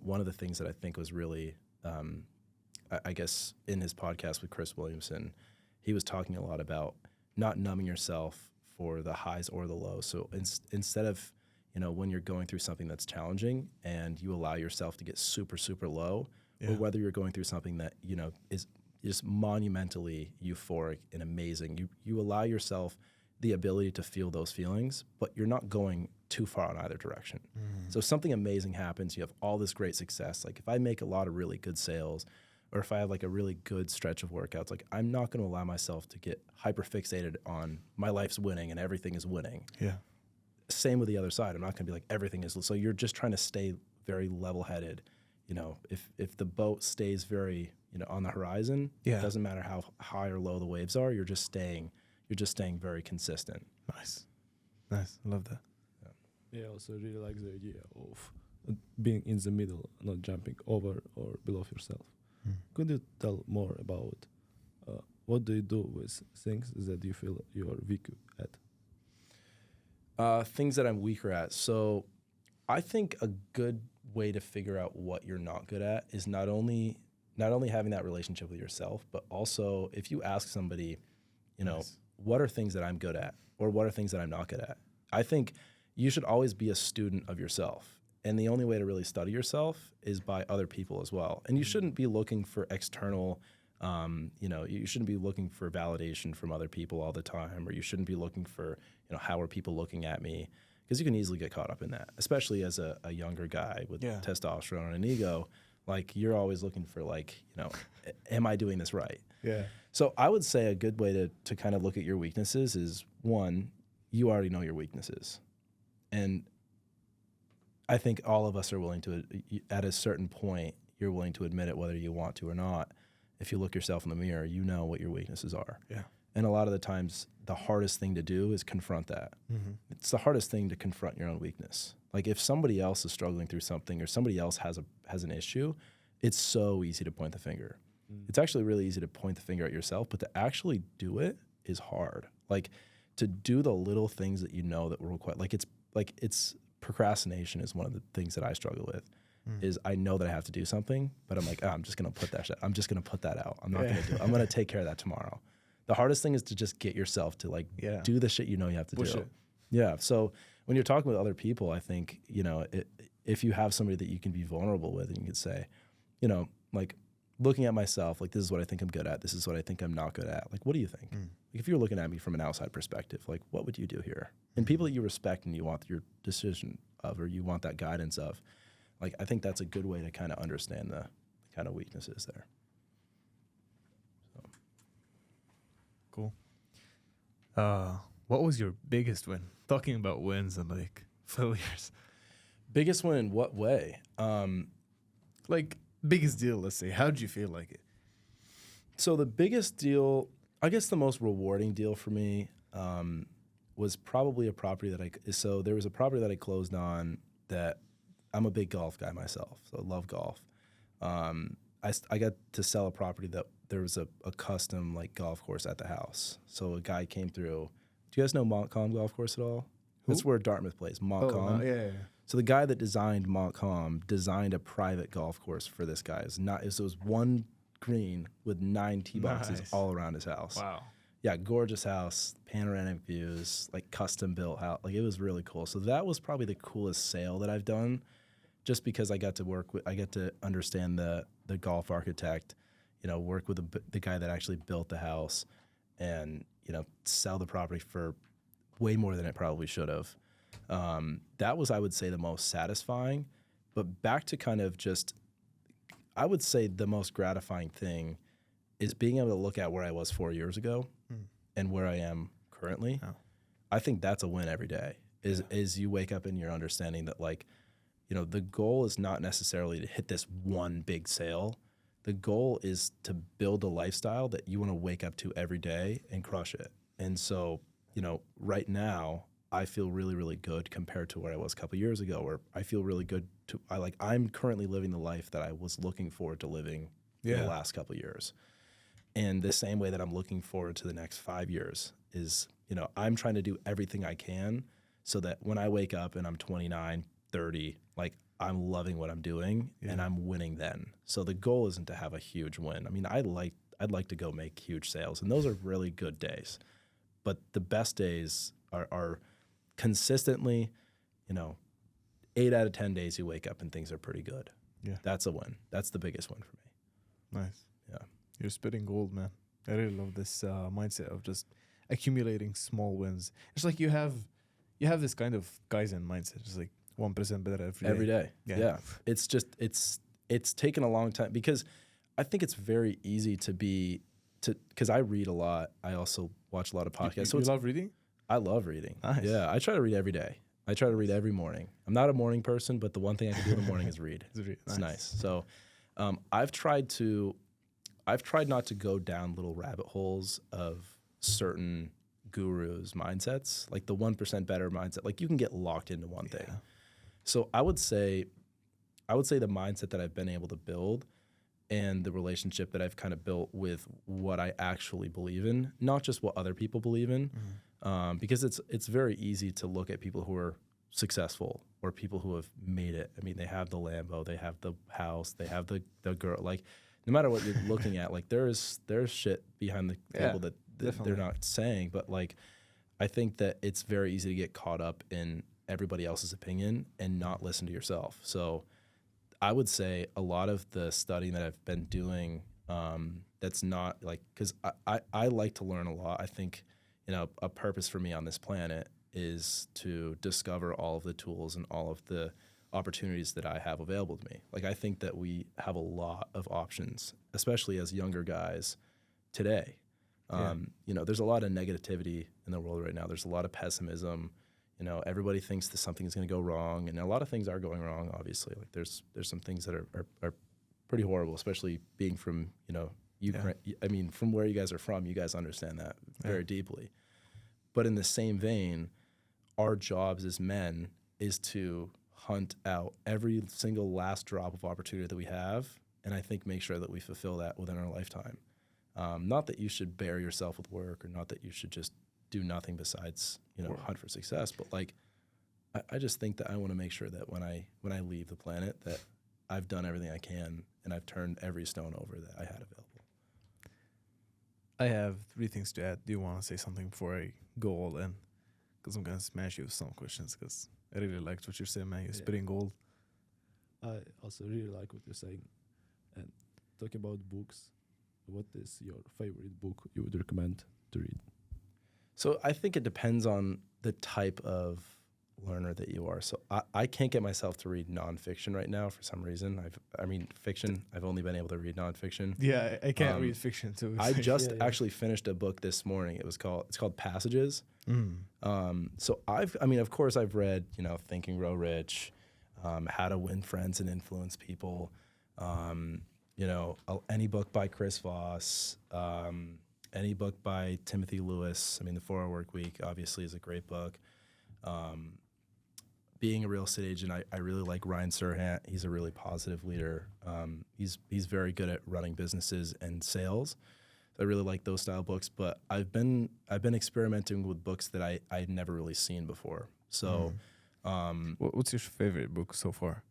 One of the things that I think was really, I guess in his podcast with Chris Williamson, he was talking a lot about not numbing yourself for the highs or the lows. So instead of, when you're going through something that's challenging and you allow yourself to get super, super low, or whether you're going through something that, is just monumentally euphoric and amazing, you allow yourself the ability to feel those feelings, but you're not going too far in either direction. So if something amazing happens, you have all this great success. Like if I make a lot of really good sales, or if I have like a really good stretch of workouts, like I'm not going to allow myself to get hyper fixated on my life's winning and everything is winning. Yeah. Same with the other side. I'm not going to be like everything is. So you're just trying to stay very level-headed. If the boat stays very, on the horizon, it doesn't matter how high or low the waves are. You're just staying very consistent. Nice. I love that. Yeah, I also really like the idea of being in the middle, not jumping over or below yourself. Could you tell more about what do you do with things that you feel you are weak at? Things that I'm weaker at. So I think a good way to figure out what you're not good at is not only having that relationship with yourself, but also if you ask somebody, what are things that I'm good at or what are things that I'm not good at? I think you should always be a student of yourself. And the only way to really study yourself is by other people as well. And you shouldn't be looking for external, you shouldn't be looking for validation from other people all the time, or you shouldn't be looking for, how are people looking at me? Because you can easily get caught up in that, especially as a younger guy with testosterone and an ego. Like you're always looking for am I doing this right? Yeah. So I would say a good way to kind of look at your weaknesses is, one, you already know your weaknesses. And I think all of us are willing to, at a certain point, you're willing to admit it whether you want to or not. If you look yourself in the mirror, you know what your weaknesses are. Yeah. And a lot of the times, the hardest thing to do is confront that. It's the hardest thing to confront your own weakness. Like if somebody else is struggling through something or somebody else has an issue, it's so easy to point the finger. It's actually really easy to point the finger at yourself, but to actually do it is hard. Like to do the little things that that will require, it's procrastination is one of the things that I struggle with. Is I know that I have to do something, but I'm like, I'm just gonna put that out. I'm not gonna do it. I'm gonna take care of that tomorrow. The hardest thing is to just get yourself to do the shit you have to do. Yeah. So when you're talking with other people, I think, if you have somebody that you can be vulnerable with and you could say, looking at myself, this is what I think I'm good at. This is what I think I'm not good at. What do you think? If you're looking at me from an outside perspective, what would you do here? And people that you respect and you want your decision of, or you want that guidance of, I think that's a good way to kind of understand the kind of weaknesses there. So. Cool. What was your biggest win? Talking about wins and failures. Biggest win in what way? Biggest deal, let's say. How did you feel like it? So the biggest deal, I guess the most rewarding deal for me was probably a property so there was a property that I closed on that I'm a big golf guy myself, so I love golf. I got to sell a property that there was a custom golf course at the house. So a guy came through. Do you guys know Montcalm Golf Course at all? That's where Dartmouth plays, Montcalm. Yeah. So the guy that designed Montcalm designed a private golf course for this guy. It was one green with 9 tee boxes all around his house. Wow. Yeah, gorgeous house, panoramic views, custom built house. It was really cool. So that was probably the coolest sale that I've done, just because I got to understand the golf architect, work with the guy that actually built the house, and sell the property for way more than it probably should have. That was, I would say, the most satisfying. But back to kind of just, I would say the most gratifying thing is being able to look at where I was 4 years ago and where I am currently. Oh. I think that's a win every day. Is you wake up and you're understanding that the goal is not necessarily to hit this one big sale. The goal is to build a lifestyle that you want to wake up to every day and crush it. And so, right now I feel really, really good compared to where I was a couple of years ago, where I feel really good I'm currently living the life that I was looking forward to living in the last couple of years. And the same way that I'm looking forward to the next 5 years is, I'm trying to do everything I can so that when I wake up and I'm 29, 30, like I'm loving what I'm doing and I'm winning then. So the goal isn't to have a huge win. I mean, I'd like to go make huge sales, and those are really good days. But the best days are consistently, 8 out of 10 days you wake up and things are pretty good. Yeah. That's a win. That's the biggest win for me. Nice. Yeah. You're spitting gold, man. I really love this mindset of just accumulating small wins. It's like you have this kind of Kaizen mindset. It's like 1% better every day. Yeah. It's just it's taken a long time, because I think it's very easy because I read a lot. I also watch a lot of podcasts. You love reading? I love reading. Nice. Yeah, I try to read every day. I try to read every morning. I'm not a morning person, but the one thing I can do in the morning is read. It's nice. So I've tried not to go down little rabbit holes of certain gurus' mindsets, like the 1% better mindset. Like you can get locked into one thing. So I would say the mindset that I've been able to build and the relationship that I've kind of built with what I actually believe in, not just what other people believe in, because it's very easy to look at people who are successful or people who have made it. I mean, they have the Lambo, they have the house, they have the girl. Like, no matter what you're looking at, like there's shit behind the table that they're not saying. But like, I think that it's very easy to get caught up in everybody else's opinion and not listen to yourself. So I would say a lot of the studying that I've been doing, that's not like, because I like to learn a lot. I think, a purpose for me on this planet is to discover all of the tools and all of the opportunities that I have available to me. Like, I think that we have a lot of options, especially as younger guys today. There's a lot of negativity in the world right now. There's a lot of pessimism. Everybody thinks that something's going to go wrong, and a lot of things are going wrong, obviously. Like there's some things that are pretty horrible, especially being from, Ukraine. I mean, from where you guys are from, you guys understand that very deeply. But in the same vein, our jobs as men is to hunt out every single last drop of opportunity that we have, and I think make sure that we fulfill that within our lifetime. Not that you should bury yourself with work, or not that you should just do nothing besides, hunt for success. But like, I just think that I want to make sure that when I leave the planet, that I've done everything I can and I've turned every stone over that I had available. I have 3 things to add. Do you want to say something before I go all in? Because I'm going to smash you with some questions, because I really liked what you're saying, man. You're spitting gold. I also really like what you're saying. And talking about books, what is your favorite book you would recommend to read? So I think it depends on the type of learner that you are. So I can't get myself to read nonfiction right now for some reason. Fiction, I've only been able to read nonfiction. Yeah, I can't read fiction too. I just actually finished a book this morning. It's called Passages. So of course I've read, Think and Grow Rich, How to Win Friends and Influence People, any book by Chris Voss, any book by Timothy Lewis. I mean, The 4-Hour Work Week obviously is a great book. Being a real estate agent, I really like Ryan Serhant. He's a really positive leader. He's very good at running businesses and sales. I really like those style books. But I've been experimenting with books that I'd never really seen before. So, what's your favorite book so far?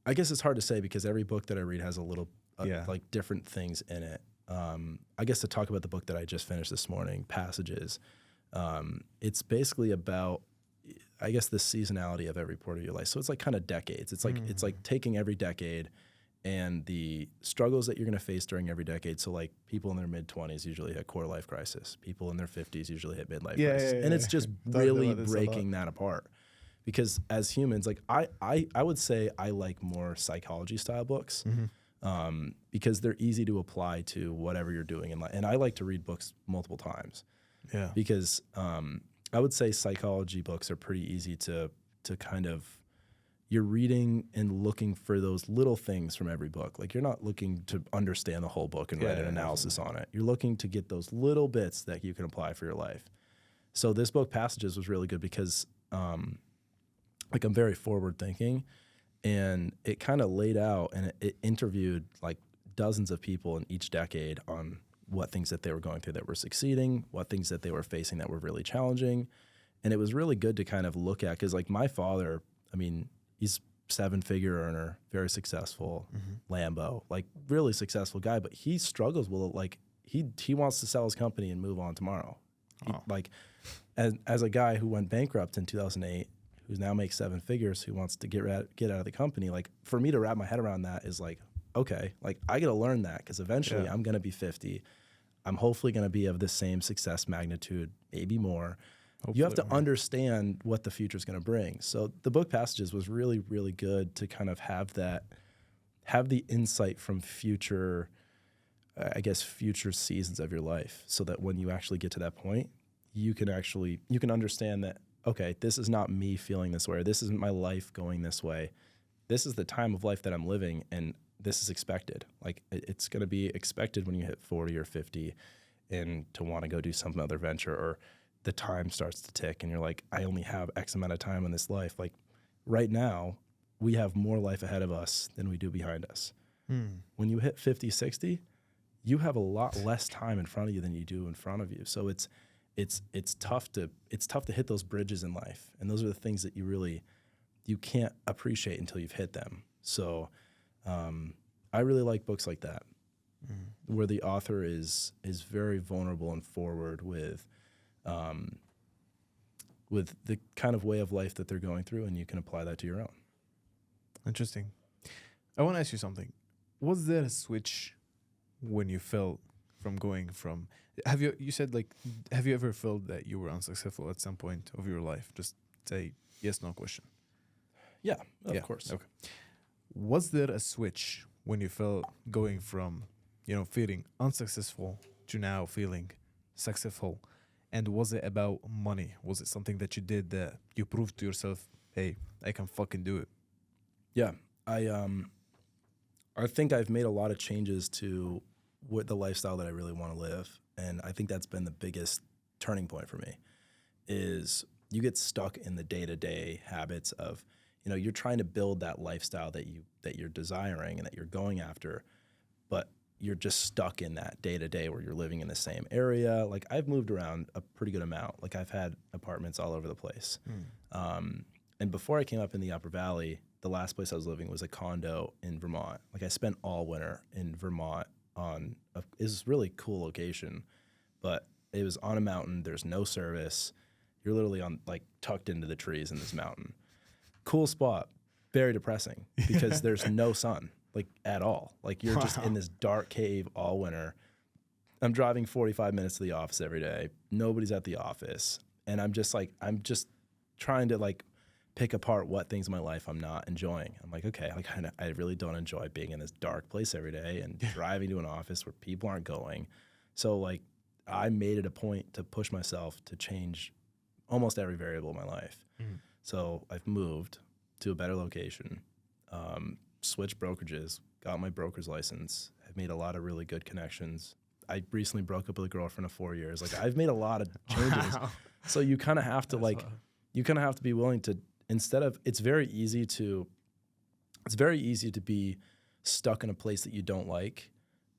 I guess it's hard to say, because every book that I read has a little like different things in it. I guess to talk about the book that I just finished this morning, Passages. It's basically about, I guess, the seasonality of every part of your life. So it's like kind of decades. It's like taking every decade and the struggles that you're going to face during every decade. So like people in their mid-20s usually hit quarter life crisis. People in their 50s usually hit midlife crisis. And it's just really breaking that apart. Because as humans, like I would say I like more psychology style books. Because they're easy to apply to whatever you're doing in life. And I like to read books multiple times. Yeah. Because I would say psychology books are pretty easy to kind of, you're reading and looking for those little things from every book. Like, you're not looking to understand the whole book and write an analysis on it. You're looking to get those little bits that you can apply for your life. So this book, Passages, was really good because I'm very forward thinking, and it kind of laid out and it interviewed like dozens of people in each decade on what things that they were going through that were succeeding, what things that they were facing that were really challenging. And it was really good to kind of look at, because like my father, I mean, he's 7-figure earner, very successful, Lambo, like really successful guy, but he struggles with it. Like he wants to sell his company and move on tomorrow. Like as a guy who went bankrupt in 2008, who now makes 7 figures, who wants to get out of the company, like for me to wrap my head around that is like, okay, like I got to learn that, because eventually I'm going to be 50. I'm hopefully going to be of the same success magnitude, maybe more. Hopefully you have to understand what the future is going to bring. So the book Passages was really, really good to kind of have the insight from future, I guess, future seasons of your life, so that when you actually get to that point, you can understand that, okay, this is not me feeling this way, or this isn't my life going this way. This is the time of life that I'm living, and this is expected. Like it's going to be expected when you hit 40 or 50 and to want to go do some other venture, or the time starts to tick and you're like, I only have X amount of time in this life. Like right now, we have more life ahead of us than we do behind us. When you hit 50, 60, you have a lot less time in front of you than you do in front of you. So it's tough to hit those bridges in life. And those are the things that you can't appreciate until you've hit them. So I really like books like that, where the author is very vulnerable and forward with the kind of way of life that they're going through, and you can apply that to your own. Interesting. I want to ask you something. Was there a switch when you felt from going from, have you ever felt that you were unsuccessful at some point of your life? Just say yes, no question. Yeah, of course. Okay. Was there a switch when you felt going from, feeling unsuccessful to now feeling successful? And was it about money? Was it something that you did that you proved to yourself, hey, I can fucking do it? Yeah, I think I've made a lot of changes to the lifestyle that I really want to live. And I think that's been the biggest turning point for me, is you get stuck in the day-to-day habits of, you're trying to build that lifestyle that you're desiring and that you're going after, but you're just stuck in that day-to-day where you're living in the same area. Like I've moved around a pretty good amount. Like I've had apartments all over the place. And before I came up in the Upper Valley, the last place I was living was a condo in Vermont. Like I spent all winter in Vermont is a really cool location, but it was on a mountain. There's no service. You're literally tucked into the trees in this mountain. Cool spot, very depressing because there's no sun, like at all. Like you're just in this dark cave all winter. I'm driving 45 minutes to the office every day. Nobody's at the office. And I'm just trying to pick apart what things in my life I'm not enjoying. I'm like, okay, I really don't enjoy being in this dark place every day and driving to an office where people aren't going. So I made it a point to push myself to change almost every variable in my life. So I've moved to a better location, switched brokerages, got my broker's license. I've made a lot of really good connections. I recently broke up with a girlfriend of 4 years. I've made a lot of changes. Wow. So you kind of have to be willing to, it's very easy to be stuck in a place that you don't like,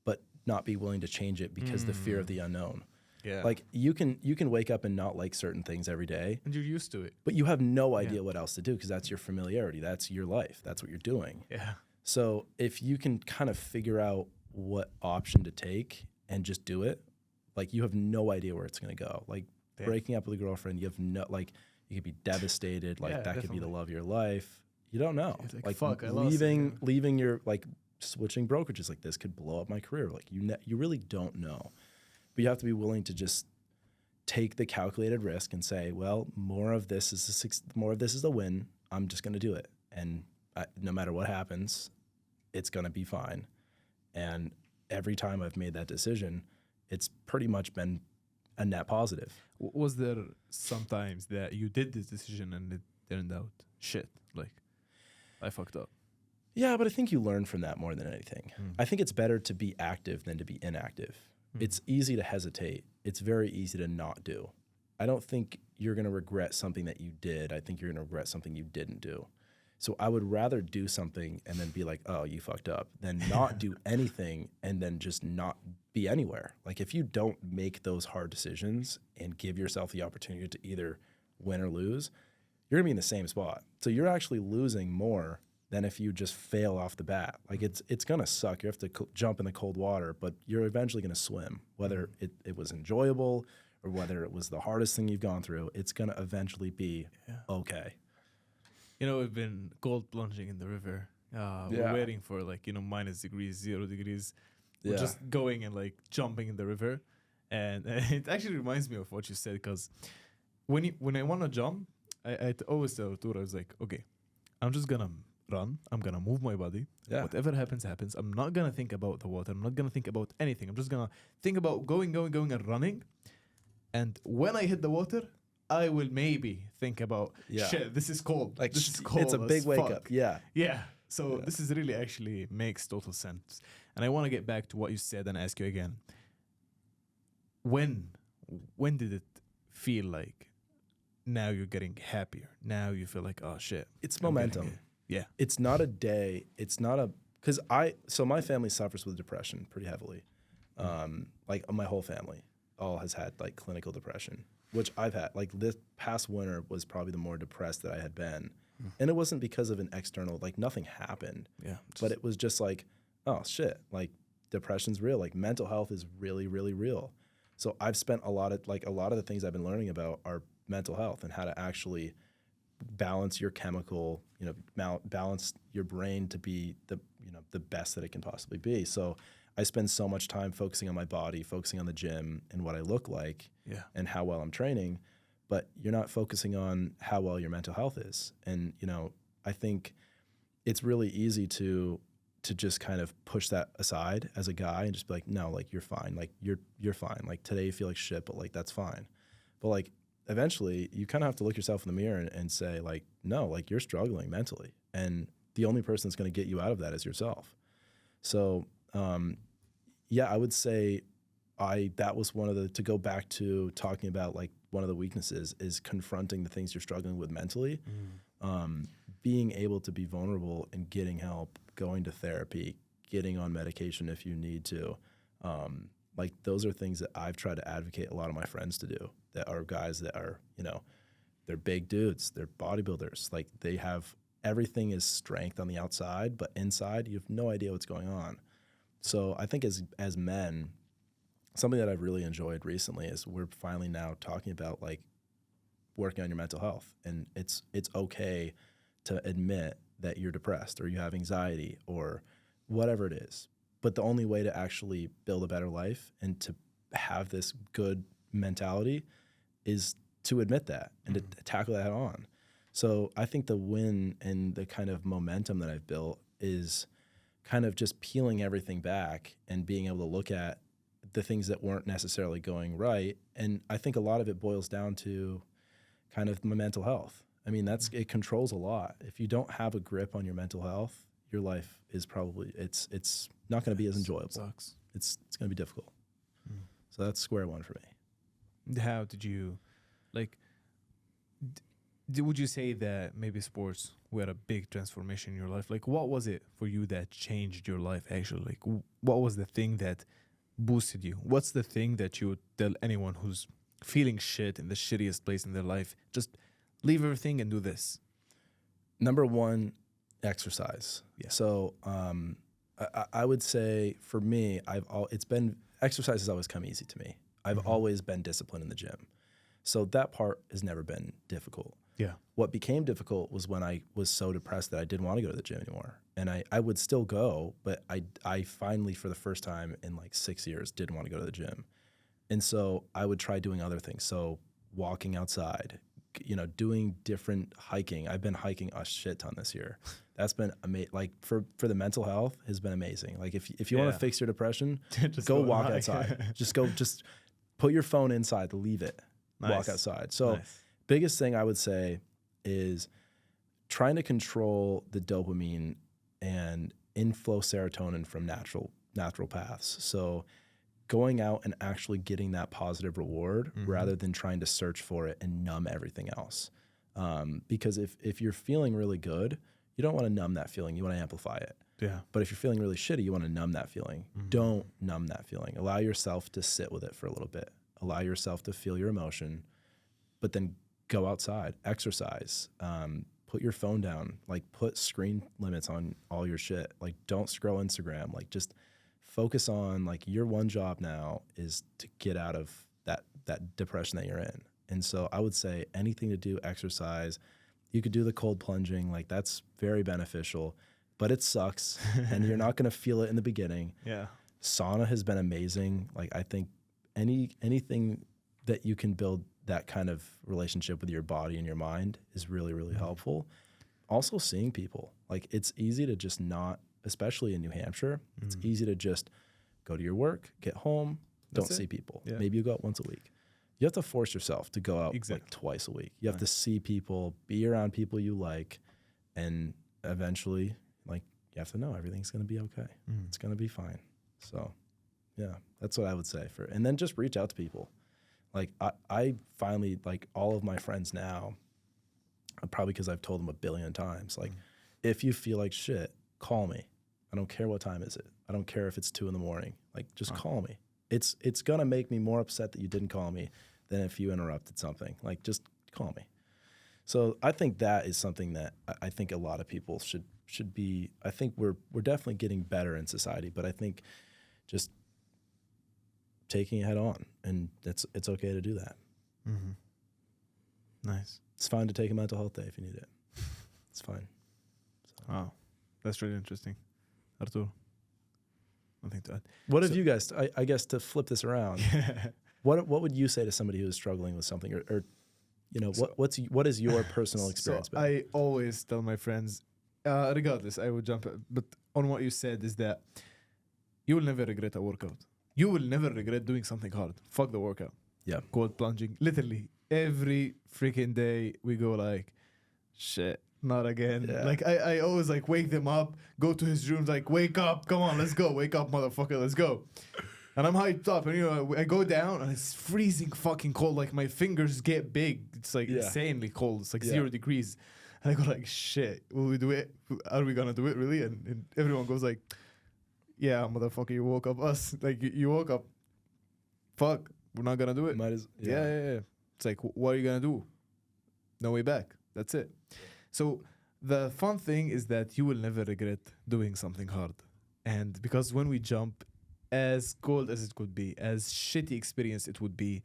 but not be willing to change it because the fear of the unknown. Yeah. You can wake up and not like certain things every day. And you're used to it. But you have no idea what else to do because that's your familiarity. That's your life. That's what you're doing. Yeah. So if you can kind of figure out what option to take and just do it, you have no idea where it's going to go. Breaking up with a girlfriend, you have no, you could be devastated. That definitely could be the love of your life. You don't know. Fuck, leaving your, switching brokerages, this could blow up my career. You really don't know. But you have to be willing to just take the calculated risk and say, well, more of this is a win. I'm just going to do it. And no matter what happens, it's going to be fine. And every time I've made that decision, it's pretty much been a net positive. Was there sometimes that you did this decision and it turned out shit? I fucked up. Yeah, but I think you learn from that more than anything. I think it's better to be active than to be inactive. It's easy to hesitate. It's very easy to not do. I don't think you're going to regret something that you did. I think you're going to regret something you didn't do. So I would rather do something and then be like, oh, you fucked up, than not do anything and then just not be anywhere. Like if you don't make those hard decisions and give yourself the opportunity to either win or lose, you're gonna be in the same spot. So you're actually losing more than if you just fail off the bat. Like it's gonna suck. You have to jump in the cold water, but you're eventually gonna swim. Whether it was enjoyable or whether it was the hardest thing you've gone through, it's gonna eventually be okay. You know, we've been cold plunging in the river. We're waiting for like, you know, minus degrees, 0 degrees. We're just going and like jumping in the river. And it actually reminds me of what you said, because when I want to jump, I always tell Arturo, I was like, okay, I'm just going to run. I'm going to move my body. Yeah. Whatever happens, happens. I'm not going to think about the water. I'm not going to think about anything. I'm just going to think about going and running. And when I hit the water, I will maybe think about, shit, this is cold. Like this is cold. it's a big wake up. Yeah. Yeah. So this is really actually makes total sense. And I want to get back to what you said and ask you again. When did it feel like now you're getting happier? Now you feel like, oh shit. It's momentum. Yeah. It's not a day. It's not a, so my family suffers with depression pretty heavily. Like my whole family all has had like clinical depression, which I've had. Like this past winter was probably the more depressed that I had been. And it wasn't because of an external, like nothing happened. Yeah. But it was just like, oh shit, like depression's real. Like mental health is really, really real. So I've spent a lot of the things I've been learning about are mental health and how to actually balance your chemical, you know, balance your brain to be the best that it can possibly be. So I spend so much time focusing on my body, focusing on the gym and what I look like and how well I'm training, but you're not focusing on how well your mental health is. And, you know, I think it's really easy to just kind of push that aside as a guy and just be like, no, like you're fine. Like you're fine. Like today you feel like shit, but like that's fine. But like eventually you kind of have to look yourself in the mirror and say like, no, like you're struggling mentally. And the only person that's going to get you out of that is yourself. So, I would say that was one of the, to go back to talking about like one of the weaknesses is confronting the things you're struggling with mentally, being able to be vulnerable and getting help, going to therapy, getting on medication if you need to. Like those are things that I've tried to advocate a lot of my friends to do, that are guys that are, you know, they're big dudes, they're bodybuilders. Like they have, everything is strength on the outside, but inside you have no idea what's going on. So I think as men, something that I've really enjoyed recently is we're finally now talking about like working on your mental health. And it's okay to admit that you're depressed or you have anxiety or whatever it is. But the only way to actually build a better life and to have this good mentality is to admit that and to tackle that head on. So I think the win and the kind of momentum that I've built is kind of just peeling everything back and being able to look at the things that weren't necessarily going right. And I think a lot of it boils down to kind of my mental health. I mean, it controls a lot. If you don't have a grip on your mental health, your life is probably, it's not going to be as enjoyable. It sucks. It's going to be difficult. So that's square one for me. How did you, like, would you say that maybe sports were a big transformation in your life? Like, what was it for you that changed your life, actually? Like, what was the thing that boosted you? What's the thing that you would tell anyone who's feeling shit in the shittiest place in their life? Just leave everything and do this. Number one, exercise. Yeah. So I would say for me, exercise has always come easy to me. I've always been disciplined in the gym. So that part has never been difficult. Yeah. What became difficult was when I was so depressed that I didn't want to go to the gym anymore. And I would still go, but I finally, for the first time in like 6 years, didn't want to go to the gym. And so I would try doing other things. So walking outside, you know, doing different hiking. I've been hiking a shit ton this year. That's been amazing. Like for the mental health has been amazing. Like if you want to fix your depression, just go walk outside. just put your phone inside, leave it. Nice. Walk outside. So biggest thing I would say is trying to control the dopamine and inflow serotonin from natural paths. So going out and actually getting that positive reward rather than trying to search for it and numb everything else. Because if you're feeling really good, You don't want to numb that feeling. You want to amplify it. Yeah. But if you're feeling really shitty, you want to numb that feeling. Don't numb that feeling. Allow yourself to sit with it for a little bit. Allow yourself to feel your emotion, but then go outside, exercise, put your phone down, like put screen limits on all your shit. Like don't scroll Instagram. Like just focus on like your one job now is to get out of that depression that you're in. And so I would say anything to do, exercise. You could do the cold plunging, like that's very beneficial, but it sucks and you're not going to feel it in the beginning. Yeah. Sauna has been amazing. Like I think anything that you can build that kind of relationship with your body and your mind is really, really helpful. Also seeing people, like it's easy to just not, especially in New Hampshire, it's easy to just go to your work, get home, don't see people. Yeah. Maybe you go out once a week. You have to force yourself to go out like twice a week. You have to see people, be around people you like, and eventually, like, you have to know everything's going to be okay. It's going to be fine. So, yeah, that's what I would say. And then just reach out to people. Like, I finally, like, all of my friends now, probably because I've told them a billion times, like, if you feel like shit, call me. I don't care what time is it. I don't care if it's 2 a.m. Like, just call me. It's going to make me more upset that you didn't call me than if you interrupted something. Like, just call me. So I think that is something that I think a lot of people should be. I think we're definitely getting better in society, but I think just taking it head on, and it's okay to do that. Nice. It's fine to take a mental health day if you need it. It's fine. So. Wow. That's really interesting. Artur, nothing to add. What have you guys, I guess to flip this around, what would you say to somebody who is struggling with something, or you know, what is your personal experience So been? I always tell my friends, regardless, I would jump, but on what you said is that you will never regret a workout. You will never regret doing something hard. Fuck the workout. Yeah. Cold plunging. Literally every freaking day we go like, shit, not again. Yeah. Like I always like wake them up, go to his room, like wake up, come on, let's go, wake up, motherfucker, let's go. And I'm hyped up, and you know I go down, and it's freezing fucking cold. Like my fingers get big. It's like insanely cold. It's like 0 degrees. And I go like, shit, will we do it? Are we gonna do it really? And everyone goes like, yeah, motherfucker, you woke up us. Like you woke up. Fuck, we're not gonna do it. Might as Yeah. It's like, what are you gonna do? No way back. That's it. So the fun thing is that you will never regret doing something hard. And because when we jump, as cold as it could be, as shitty experience it would be,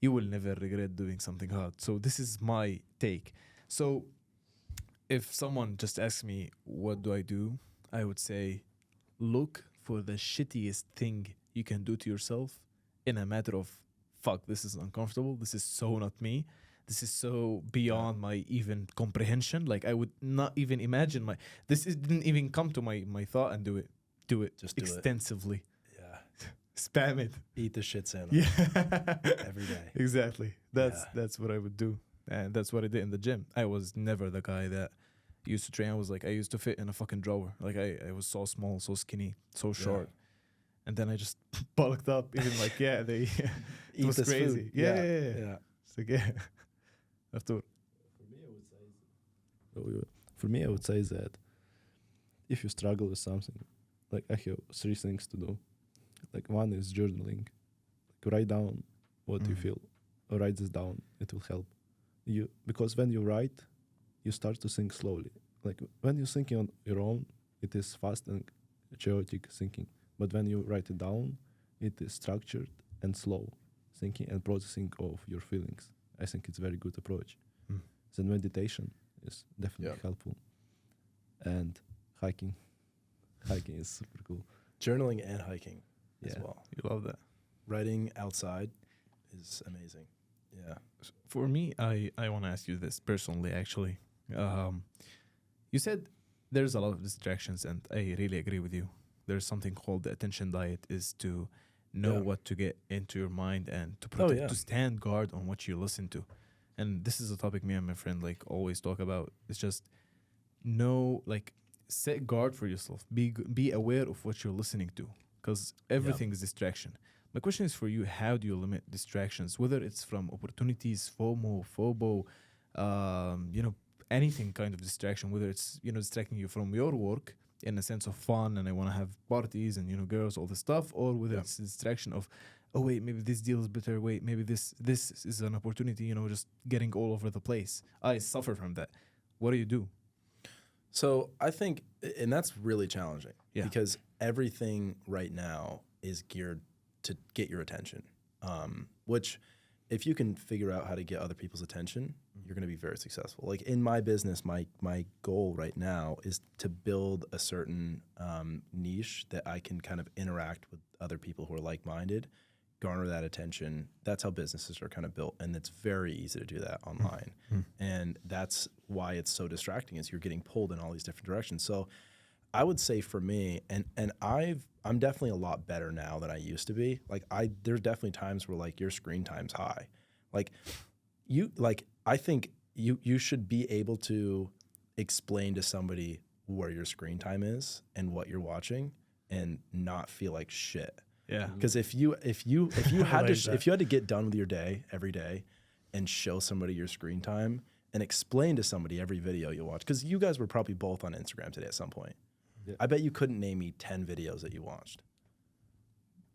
you will never regret doing something hard. So this is my take. So if someone just asks me, what do? I would say, look for the shittiest thing you can do to yourself in a matter of, fuck, this is uncomfortable. This is so not me. This is so beyond my even comprehension. Like I would not even imagine didn't even come to my thought, and do it. Just do extensively. Yeah. Spam it. Eat the shit sandwich. Yeah. Every day. Exactly. That's what I would do. And that's what I did in the gym. I was never the guy that used to train. I used to fit in a fucking drawer. Like I was so small, so skinny, so short. And then I just bulked up. Even like, it was crazy. Food. Yeah. It's like, yeah. Artur. For me, I would say that if you struggle with something, like I have 3 things to do. Like one is journaling. Like write down what you feel. Or write this down. It will help you, because when you write, you start to think slowly. Like when you're thinking on your own, it is fast and chaotic thinking. But when you write it down, it is structured and slow thinking and processing of your feelings. I think it's a very good approach. Then meditation is definitely helpful. And hiking. Hiking is super cool. Journaling and hiking as well. You love that. Writing outside is amazing. Yeah. For me, I want to ask you this personally, actually. You said there's a lot of distractions, and I really agree with you. There's something called the attention diet, is to know what to get into your mind and to protect, to stand guard on what you listen to. And this is a topic me and my friend like always talk about. It's just set guard for yourself. Be aware of what you're listening to, because everything is distraction. My question is for you: how do you limit distractions? Whether it's from opportunities, FOMO, anything kind of distraction, whether it's, distracting you from your work in a sense of fun and I want to have parties and, girls, all this stuff, or whether it's a distraction of, oh, wait, maybe this deal is better. Wait, maybe this is an opportunity, just getting all over the place. I suffer from that. What do? So I think, and that's really challenging because everything right now is geared to get your attention, which if you can figure out how to get other people's attention, you're going to be very successful. Like in my business, my goal right now is to build a certain niche that I can kind of interact with other people who are like-minded, garner that attention. That's how businesses are kind of built, and it's very easy to do that online. And that's why it's so distracting, is you're getting pulled in all these different directions. So I would say for me, and I'm definitely a lot better now than I used to be. Like there's definitely times where like your screen time's high. I think you should be able to explain to somebody where your screen time is and what you're watching and not feel like shit. Yeah. Because if you had if you had to get done with your day every day and show somebody your screen time and explain to somebody every video you watch, because you guys were probably both on Instagram today at some point. Yeah. I bet you couldn't name me 10 videos that you watched.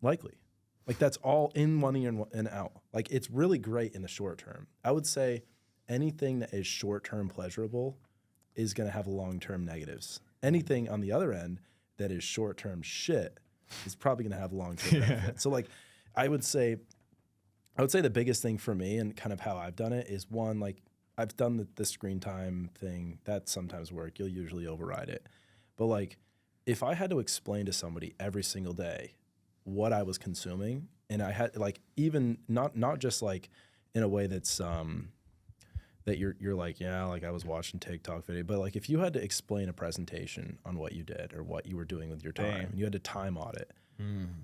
Likely. Like that's all in money and out. Like it's really great in the short term. I would say anything that is short-term pleasurable is going to have long-term negatives. Anything on the other end that is short-term shit is probably going to have long-term benefit. So like I would say the biggest thing for me and kind of how I've done it is, one, like I've done the screen time thing. That sometimes work. You'll usually override it. But like if I had to explain to somebody every single day what I was consuming, and I had like even not just like in a way that's that you're like, yeah, like I was watching TikTok video, but like if you had to explain a presentation on what you did or what you were doing with your time, and you had to time audit,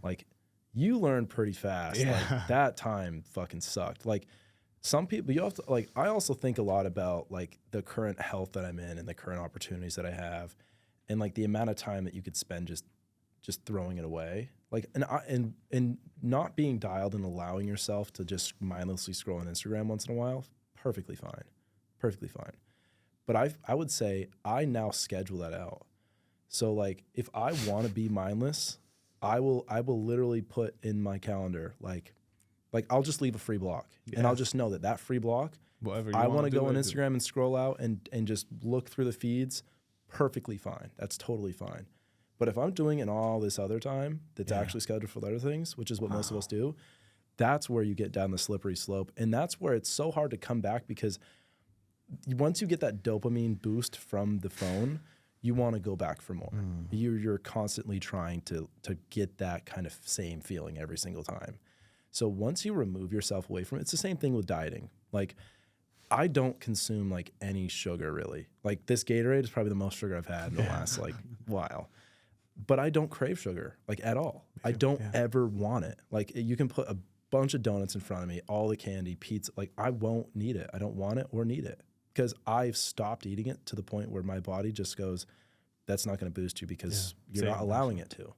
like you learned pretty fast. Yeah. Like that time fucking sucked. Like some people, you have to like, I also think a lot about like the current health that I'm in and the current opportunities that I have, and like the amount of time that you could spend just throwing it away. Like, and not being dialed and allowing yourself to just mindlessly scroll on Instagram once in a while, perfectly fine. But I would say I now schedule that out. So like if I want to be mindless, I will literally put in my calendar like I'll just leave a free block, and I'll just know that free block, whatever I want to go on Instagram and scroll out and just look through the feeds, perfectly fine. That's totally fine. But if I'm doing it in all this other time that's actually scheduled for other things, which is what most of us do, that's where you get down the slippery slope. And that's where it's so hard to come back, because once you get that dopamine boost from the phone, you want to go back for more. You're constantly trying to get that kind of same feeling every single time. So once you remove yourself away from it, it's the same thing with dieting. Like I don't consume like any sugar really. Like this Gatorade is probably the most sugar I've had in the last like while. But I don't crave sugar, like at all. I don't ever want it. Like you can put a bunch of donuts in front of me, all the candy, pizza, like I won't need it. I don't want it or need it, because I've stopped eating it to the point where my body just goes, that's not going to boost you because you're not allowing it to.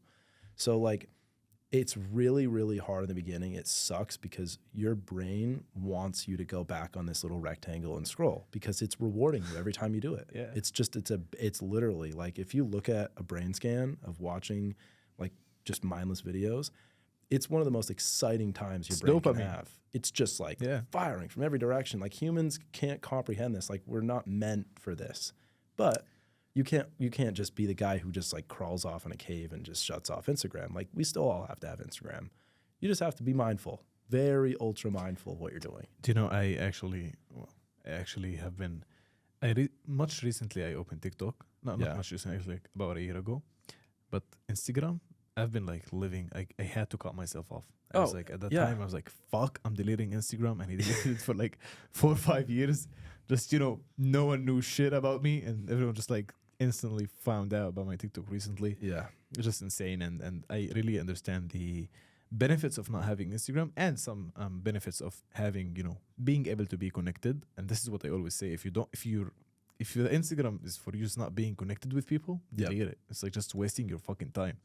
So like it's really, really hard in the beginning. It sucks because your brain wants you to go back on this little rectangle and scroll because it's rewarding you every time you do it. Yeah. It's literally like if you look at a brain scan of watching like just mindless videos, it's one of the most exciting times your brain can have. It's just like firing from every direction. Like humans can't comprehend this. Like we're not meant for this. But you can't just be the guy who just like crawls off in a cave and just shuts off Instagram. Like we still all have to have Instagram. You just have to be mindful, very ultra mindful of what you're doing. Do you know, I actually have been, much recently I opened TikTok. Not much recently, actually like about a year ago. But Instagram, I've been like living, I had to cut myself off. I was like, at that time I was like, fuck, I'm deleting Instagram. And I deleted it for like 4 or 5 years. Just, no one knew shit about me, and everyone just like instantly found out about my TikTok recently. Yeah. It's just insane. And I really understand the benefits of not having Instagram, and some benefits of having, being able to be connected. And this is what I always say. If your Instagram is for you just not being connected with people, delete it. It's like just wasting your fucking time.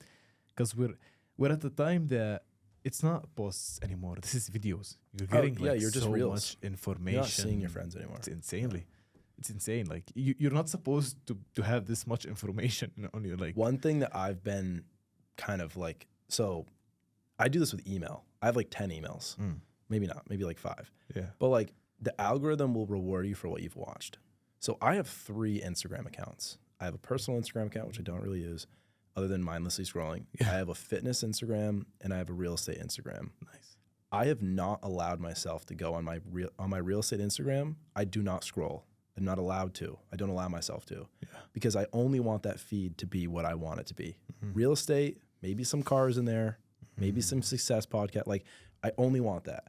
Because we're at the time that it's not posts anymore. This is videos. You're getting you're just so reels. much information. You're not seeing your friends anymore. It's insanely. It's insane. Like you're not supposed to have this much information on your like. One thing that I've been kind of like, so I do this with email. I have like 10 emails. Maybe not, maybe like 5. Yeah. But like the algorithm will reward you for what you've watched. So I have 3 Instagram accounts. I have a personal Instagram account, which I don't really use other than mindlessly scrolling. Yeah. I have a fitness Instagram and I have a real estate Instagram. Nice. I have not allowed myself to go on my real estate Instagram. I do not scroll. I'm not allowed to. I don't allow myself to. Yeah. Because I only want that feed to be what I want it to be. Real estate, maybe some cars in there, maybe some success podcast. Like I only want that.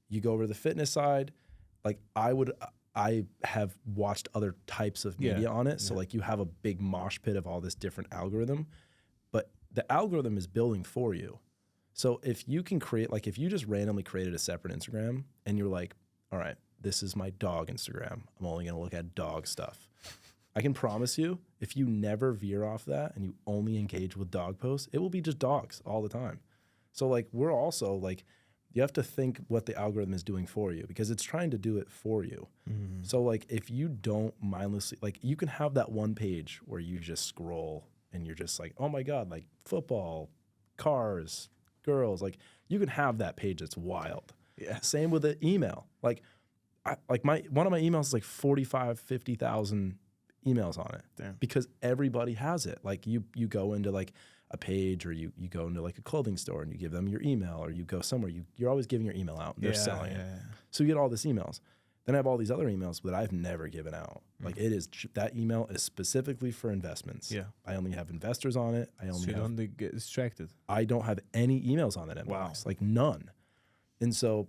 You go over to the fitness side, like I have watched other types of media on it. So like you have a big mosh pit of all this different algorithm, but the algorithm is building for you. So if you can create, like if you just randomly created a separate Instagram and you're like, all right, this is my dog Instagram. I'm only going to look at dog stuff. I can promise you, if you never veer off that and you only engage with dog posts, it will be just dogs all the time. So like we're also like, you have to think what the algorithm is doing for you because it's trying to do it for you. So like if you don't mindlessly, like you can have that one page where you just scroll and you're just like, oh my God, like football, cars, girls, like you can have that page that's wild. Yeah. Same with the email. Like one of my emails is like 45, 50,000 emails on it. Damn. Because everybody has it. Like you go into like a page or you go into like a clothing store and you give them your email or you go somewhere, you're always giving your email out. They're selling it. So you get all these emails. Then I have all these other emails that I've never given out. Like it is, that email is specifically for investments. Yeah. I only have investors on it. So you don't get distracted. I don't have any emails on that inbox. Wow. Like none. And so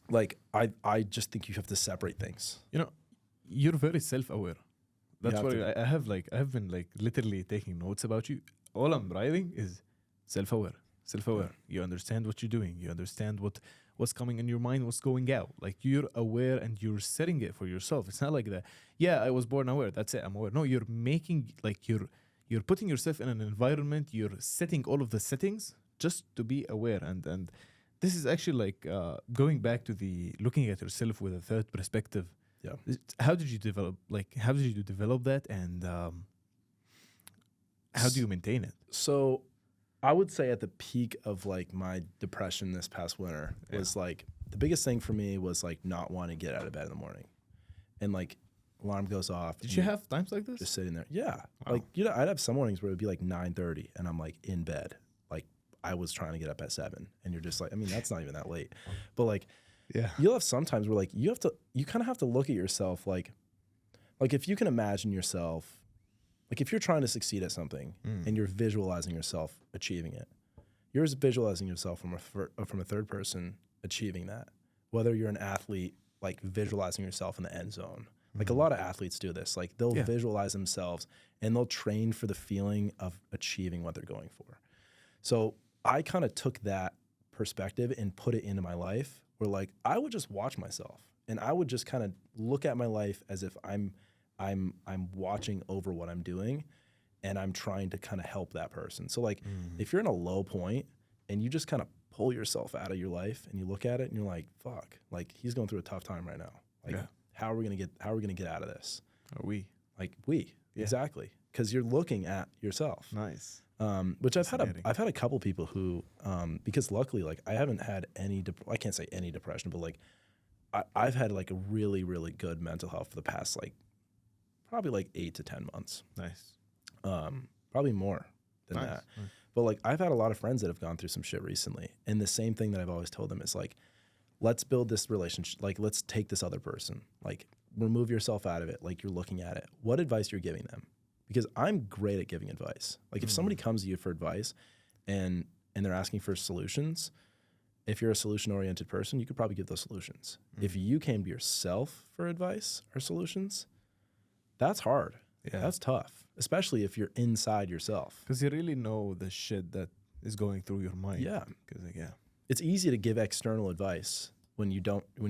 like I just think you have to separate things. You know, you're very self-aware. That's have what to. I have like. I have been like literally taking notes about you. All I'm writing is self-aware. Self-aware. You understand what you're doing. You understand what's coming in your mind, what's going out. Like you're aware and you're setting it for yourself. It's not like that. Yeah, I was born aware. That's it. I'm aware. No, you're making like you're putting yourself in an environment. You're setting all of the settings just to be aware. And this is actually like going back to the looking at yourself with a third perspective. Yeah. How did you develop that, and how do you maintain it? So I would say at the peak of like my depression this past winter was like the biggest thing for me was like not wanting to get out of bed in the morning. And like alarm goes off. Did you have times like this? Just sitting there. Yeah. Wow. Like, you know, I'd have some mornings where it would be like 9:30 and I'm like in bed. Like I was trying to get up at 7 and you're just like, I mean, that's not even that late. But like, Yeah. you'll have some times where like you kind of have to look at yourself like if you can imagine yourself, like if you're trying to succeed at something and you're visualizing yourself achieving it, you're visualizing yourself from a third person achieving that. Whether you're an athlete, like visualizing yourself in the end zone. Like a lot of athletes do this. Like they'll visualize themselves and they'll train for the feeling of achieving what they're going for. So I kind of took that perspective and put it into my life where like I would just watch myself and I would just kind of look at my life as if I'm watching over what I'm doing and I'm trying to kind of help that person. So like if you're in a low point and you just kind of pull yourself out of your life and you look at it and you're like, fuck, like he's going through a tough time right now. Like how are we gonna get out of this? Are we? Like exactly. Because you're looking at yourself. Nice. Which I've had a couple people who, because luckily, like I haven't had any, I can't say any depression, but like I've had like a really, really good mental health for the past like probably like 8 to 10 months. Nice. Probably more than that. Nice. But like I've had a lot of friends that have gone through some shit recently, and the same thing that I've always told them is like, let's build this relationship. Like let's take this other person, like remove yourself out of it. Like you're looking at it. What advice you're giving them? Because I'm great at giving advice. Like if somebody comes to you for advice and they're asking for solutions, if you're a solution-oriented person, you could probably give those solutions. If you came to yourself for advice or solutions, that's hard. Yeah. That's tough, especially if you're inside yourself. Because you really know the shit that is going through your mind. Yeah. Because like, It's easy to give external advice when you're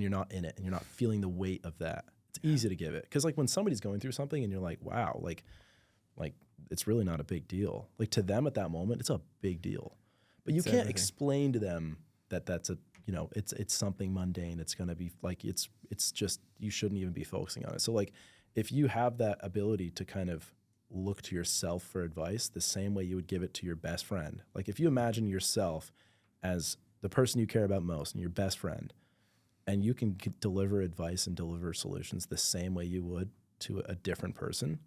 not in it and you're not feeling the weight of that. It's easy to give it. Because like when somebody's going through something and you're like, wow, like it's really not a big deal. Like to them at that moment, it's a big deal. But you can't explain to them that that's a, you know, it's something mundane. It's going to be like, it's just, you shouldn't even be focusing on it. So like if you have that ability to kind of look to yourself for advice the same way you would give it to your best friend, like if you imagine yourself as the person you care about most and your best friend, and you can deliver advice and deliver solutions the same way you would to a different person,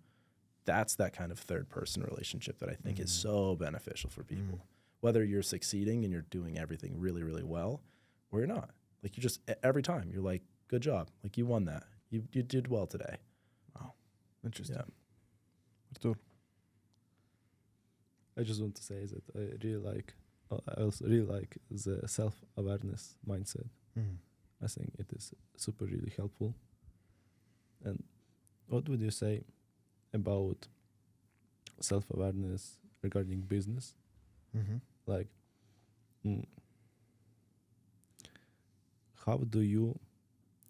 that's that kind of third person relationship that I think is so beneficial for people. Whether you're succeeding and you're doing everything really, really well, or you're not. Like you just, every time you're like, good job. Like you won that. You did well today. Wow. Interesting. Yeah. Artur? I just want to say that I also really like the self-awareness mindset. I think it is super really helpful. And what would you say about self-awareness regarding business? Like, how do you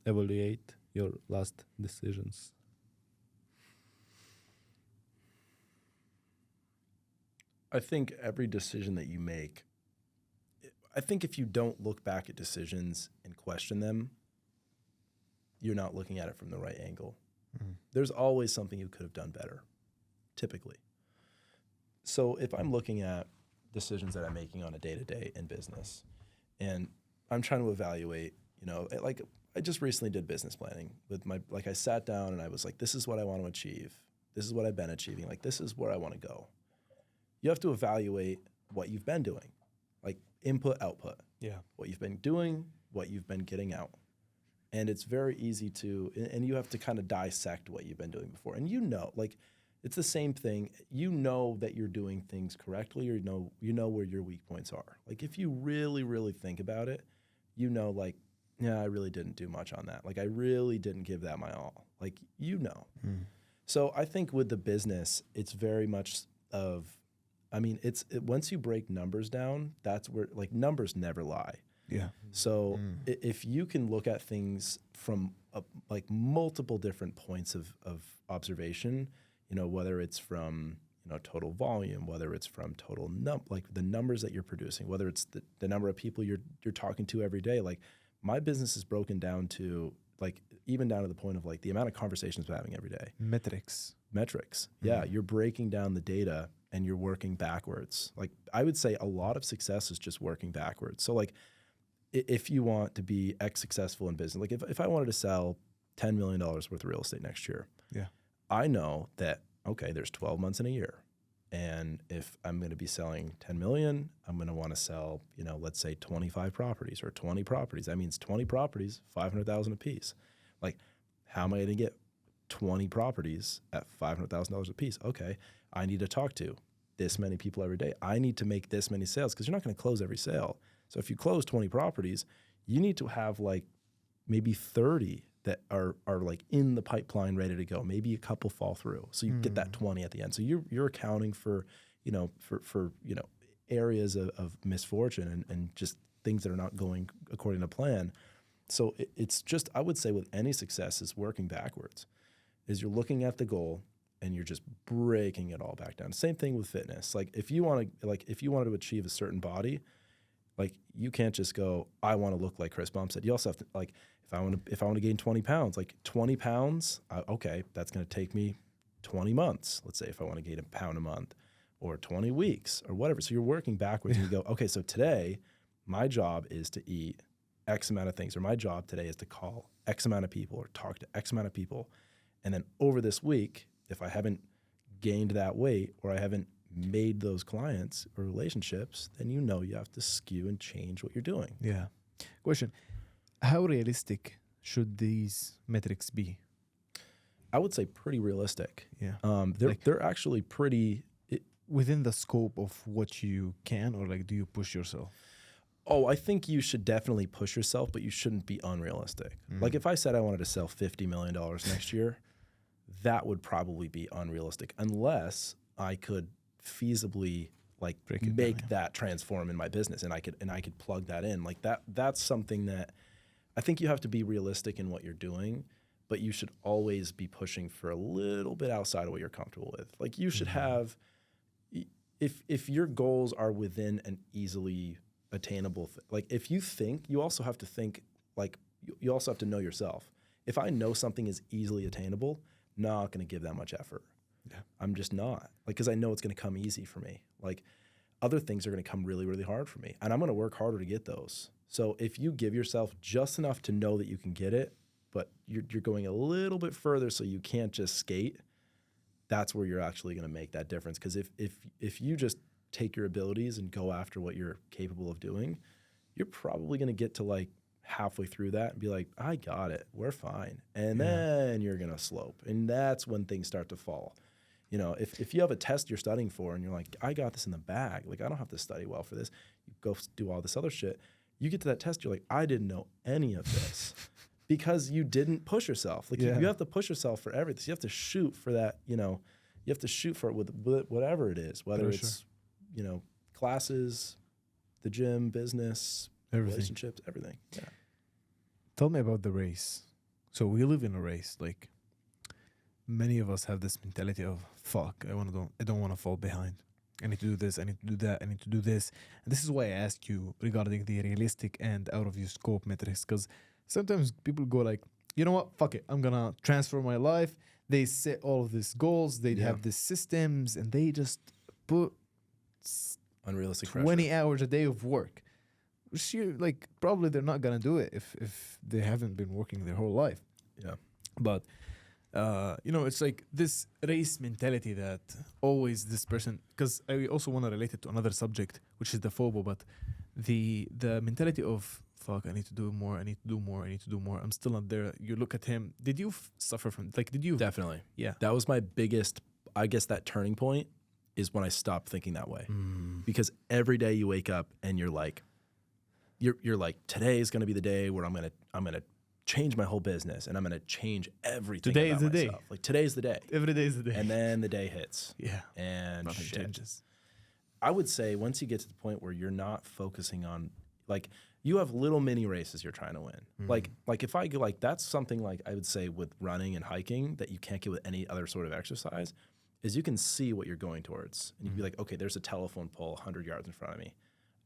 evaluate your last decisions? I think every decision that you make, I think if you don't look back at decisions and question them, you're not looking at it from the right angle. There's always something you could have done better, typically. So if I'm looking at decisions that I'm making on a day-to-day in business, and I'm trying to evaluate, like I just recently did business planning with I sat down and I was like, this is what I want to achieve. This is what I've been achieving. Like, this is where I want to go. You have to evaluate what you've been doing, like input, output. Yeah. What you've been doing, what you've been getting out. And it's very easy to, and you have to kind of dissect what you've been doing before. And like, it's the same thing. You know that you're doing things correctly, or you know where your weak points are. Like, if you really, really think about it, like, yeah, I really didn't do much on that. Like, I really didn't give that my all. Like, So I think with the business, it's very much of, once you break numbers down, that's where, like, numbers never lie. Yeah. So if you can look at things from like multiple different points of observation, whether it's from total volume, whether it's from total like the numbers that you're producing, whether it's the number of people you're talking to every day. Like, my business is broken down to, like, even down to the point of, like, the amount of conversations we're having every day. Metrics. Yeah, you're breaking down the data and you're working backwards. Like, I would say a lot of success is just working backwards. So, like, if you want to be successful in business, like if I wanted to sell $10 million worth of real estate next year, I know that, okay, there's 12 months in a year. And if I'm going to be selling 10 million, I'm going to want to sell, let's say 25 properties or 20 properties. That means 20 properties, 500,000 a piece. Like, how am I going to get 20 properties at $500,000 a piece? Okay, I need to talk to this many people every day. I need to make this many sales, because you're not going to close every sale. So if you close 20 properties, you need to have like maybe 30 that are like in the pipeline ready to go. Maybe a couple fall through. So you get that 20 at the end. So you're accounting for, for areas of misfortune and just things that are not going according to plan. So it's just, I would say with any success, is working backwards. Is you're looking at the goal and you're just breaking it all back down. Same thing with fitness. Like, if you wanted to achieve a certain body, like, you can't just go, I want to look like Chris Bump said. You also have to, like, if I want to gain 20 pounds, like 20 pounds, okay, that's going to take me 20 months. Let's say if I want to gain a pound a month, or 20 weeks or whatever. So you're working backwards and you go, okay, so today my job is to eat X amount of things, or my job today is to call X amount of people or talk to X amount of people. And then over this week, if I haven't gained that weight, or I haven't made those clients or relationships, then you have to skew and change what you're doing. Yeah. Question: how realistic should these metrics be? I would say pretty realistic. Yeah. They're actually pretty within the scope of what you can, or like, do you push yourself? Oh, I think you should definitely push yourself, but you shouldn't be unrealistic. Like, if I said I wanted to sell $50 million next year, that would probably be unrealistic, unless I could feasibly, like, make that transform in my business, and I could plug that in. Like, that's something that I think you have to be realistic in what you're doing, but you should always be pushing for a little bit outside of what you're comfortable with. Like, you should have, if your goals are within an easily attainable, like, if you think, you also have to think, like, you also have to know yourself. If I know something is easily attainable, not going to give that much effort. Yeah. I'm just not. Like, because I know it's going to come easy for me. Like, other things are going to come really, really hard for me. And I'm going to work harder to get those. So if you give yourself just enough to know that you can get it, but you're going a little bit further so you can't just skate, that's where you're actually going to make that difference. Because if you just take your abilities and go after what you're capable of doing, you're probably going to get to like halfway through that and be like, I got it, we're fine. And then you're going to slope. And that's when things start to fall. You know, if you have a test you're studying for and you're like, I got this in the bag, like I don't have to study well for this, you go do all this other shit, you get to that test, you're like, I didn't know any of this because you didn't push yourself. Like you have to push yourself for everything. So you have to shoot for that, you know, you have to shoot for it with whatever it is, whether it's, you know, classes, the gym, business, relationships, everything. Yeah. Tell me about the race. So we live in a race. Like many of us have this mentality of fuck, I don't want to fall behind. I need to do this, I need to do that, I need to do this. And this is why I asked you regarding the realistic and out of your scope metrics, because sometimes people go like, you know what, fuck it, I'm gonna transfer my life. They set all of these goals, they have these systems, and they just put unrealistic 20 pressure. hours a day of work. Which you like probably they're not gonna do it if they haven't been working their whole life. Yeah. But you know, it's like this race mentality that always this person, because I also want to relate it to another subject, which is the FOBO, but the mentality of fuck, I need to do more, I need to do more, I need to do more. I'm still not there. You look at him. Did you suffer from like? Did you Definitely. Yeah. That was my biggest, I guess that turning point is when I stopped thinking that way. Because every day you wake up and you're like, today is going to be the day where I'm going to change my whole business and I'm going to change everything. Today about is the myself. day. Like today's the day. Every day is the day. And then the day hits. Yeah. And Nothing shit. changes. I would say once you get to the point where you're not focusing on, like, you have little mini races you're trying to win. Like if I go, like, that's something like I would say with running and hiking that you can't get with any other sort of exercise, is you can see what you're going towards. And you'd be like, okay, there's a telephone pole 100 yards in front of me.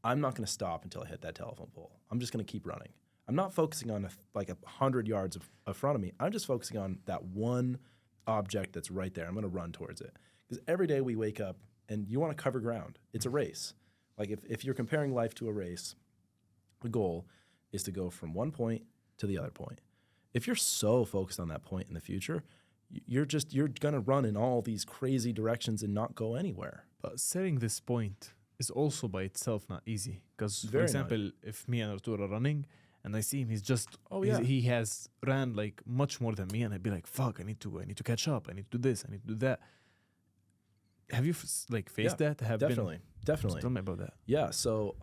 I'm not going to stop until I hit that telephone pole. I'm just going to keep running. I'm not focusing on like 100 yards of front of me. I'm just focusing on that one object that's right there. I'm going to run towards it. Because every day we wake up and you want to cover ground. It's a race. Like if you're comparing life to a race, the goal is to go from one point to the other point. If you're so focused on that point in the future, you're going to run in all these crazy directions and not go anywhere. But setting this point is also by itself not easy. Because, for Very example, if me and Arturo are running and I see him, he's just, yeah. he has ran like much more than me, and I'd be like, fuck, I need to catch up. I need to do this. I need to do that. Have you faced that? Definitely. Tell me about that. Yeah. So,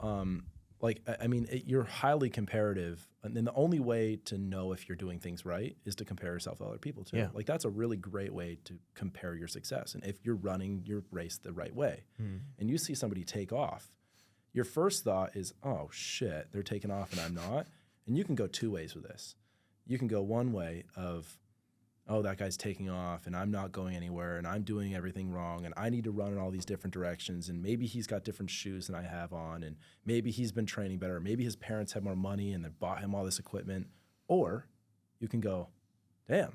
you're highly comparative, and then the only way to know if you're doing things right is to compare yourself to other people too. Yeah. Like that's a really great way to compare your success. And if you're running your race the right way, and you see somebody take off, your first thought is, oh shit, they're taking off and I'm not. And you can go two ways with this. You can go one way of, oh, that guy's taking off and I'm not going anywhere and I'm doing everything wrong and I need to run in all these different directions, and maybe he's got different shoes than I have on, and maybe he's been training better, maybe his parents have more money and they bought him all this equipment. Or you can go, damn,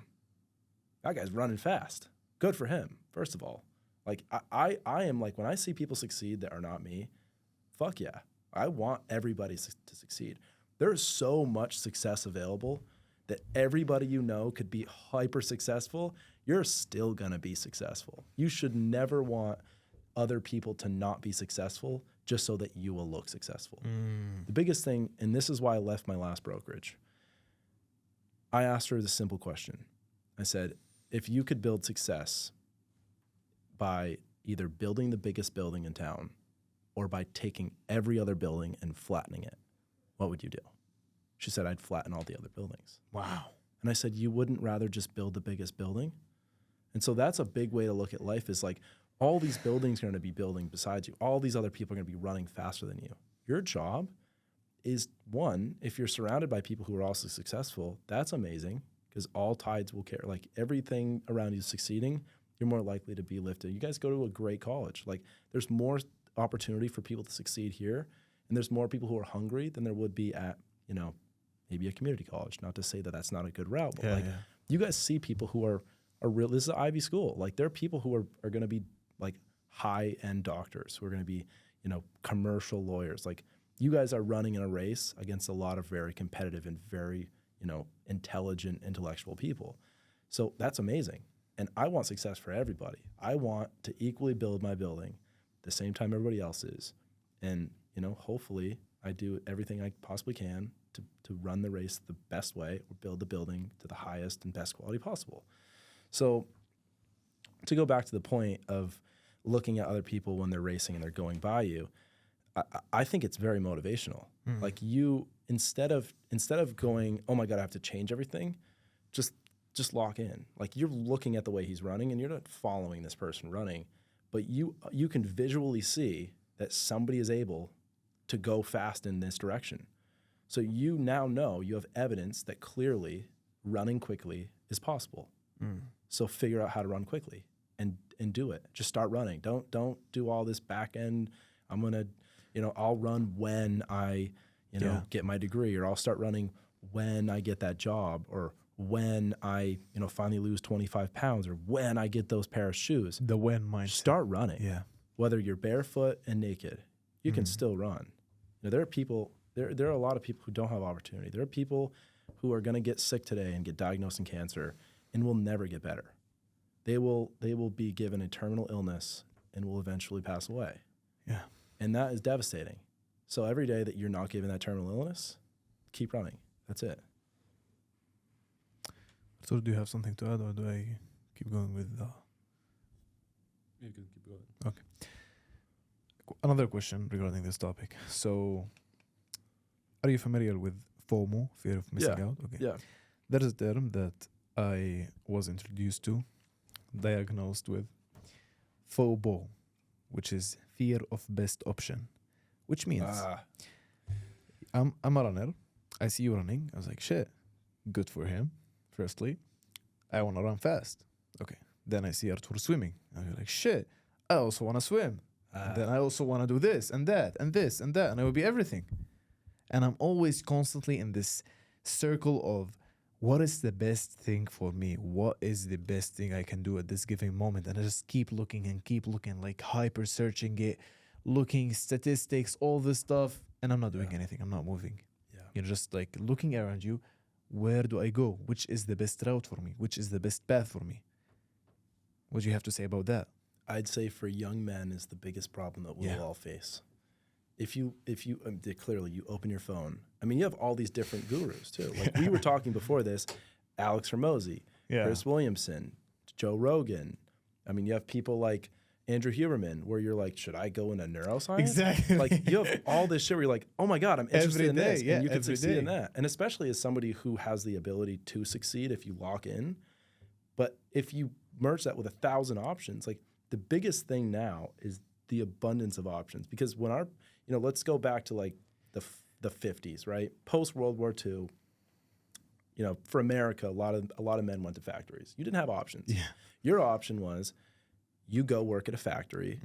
that guy's running fast. Good for him, first of all. Like I am like, when I see people succeed that are not me, fuck yeah. I want everybody to succeed. There's so much success available that everybody you know could be hyper successful. You're still gonna be successful. You should never want other people to not be successful just so that you will look successful. The biggest thing, and this is why I left my last brokerage, I asked her this simple question. I said, if you could build success by either building the biggest building in town or by taking every other building and flattening it, what would you do? She said, I'd flatten all the other buildings. Wow. And I said, you wouldn't rather just build the biggest building? And so that's a big way to look at life, is like, all these buildings are going to be building besides you. All these other people are going to be running faster than you. Your job is, one, if you're surrounded by people who are also successful, that's amazing, because all tides will carry. Like, everything around you succeeding, you're more likely to be lifted. You guys go to a great college. Like, there's more opportunity for people to succeed here, and there's more people who are hungry than there would be at, you know, maybe a community college. Not to say that that's not a good route, but you guys see people who are this is an Ivy school. Like there are people who are going to be like high-end doctors who are going to be, commercial lawyers. Like you guys are running in a race against a lot of very competitive and very, intelligent, intellectual people. So that's amazing. And I want success for everybody. I want to equally build my building the same time everybody else is. And, hopefully I do everything I possibly can to run the race the best way or build the building to the highest and best quality possible. So to go back to the point of looking at other people when they're racing and they're going by you, I think it's very motivational. Mm. Like you, instead of going, oh my God, I have to change everything, just lock in. Like you're looking at the way he's running and you're not following this person running, but you can visually see that somebody is able to go fast in this direction. So you now know, you have evidence that clearly running quickly is possible. Mm. So figure out how to run quickly and do it. Just start running. Don't do all this back end. I'm going to, I'll run when I, get my degree, or I'll start running when I get that job, or when I, finally lose 25 pounds, or when I get those pair of shoes. The when mindset. Start running. Yeah. Whether you're barefoot and naked, you can still run. There are people, there are a lot of people who don't have opportunity. There are people who are going to get sick today and get diagnosed in cancer and will never get better. They will be given a terminal illness and will eventually pass away. Yeah. And that is devastating. So every day that you're not given that terminal illness, keep running. That's it. So do you have something to add, or do I keep going with You can keep going. Okay. Another question regarding this topic. So are you familiar with FOMO, fear of missing out? Okay. Yeah. There is a term that I was introduced to, diagnosed with FOBO, which is fear of best option, which means I'm a runner. I see you running. I was like, shit, good for him. Firstly, I want to run fast. Okay. Then I see Artur swimming. I was like, shit, I also want to swim. And then I also want to do this and that and this and that. And it will be everything. And I'm always constantly in this circle of what is the best thing for me? What is the best thing I can do at this given moment? And I just keep looking, like hyper searching it, looking statistics, all this stuff. And I'm not doing anything. I'm not moving. Yeah. You're just like looking around you. Where do I go? Which is the best route for me? Which is the best path for me? What do you have to say about that? I'd say for young men is the biggest problem that we'll all face. If you clearly you open your phone. I mean, you have all these different gurus too. Like we were talking before this, Alex Hormozy, Chris Williamson, Joe Rogan. I mean, you have people like Andrew Huberman, where you're like, should I go into neuroscience? Exactly. Like you have all this shit where you're like, oh my God, I'm interested in this. Yeah, and you can succeed in day. that. And especially as somebody who has the ability to succeed if you lock in. But if you merge that with 1,000 options, like the biggest thing now is the abundance of options. Because when our, let's go back to like the 50s, right? Post World War II, for America, a lot of men went to factories. You didn't have options. Yeah. Your option was you go work at a factory,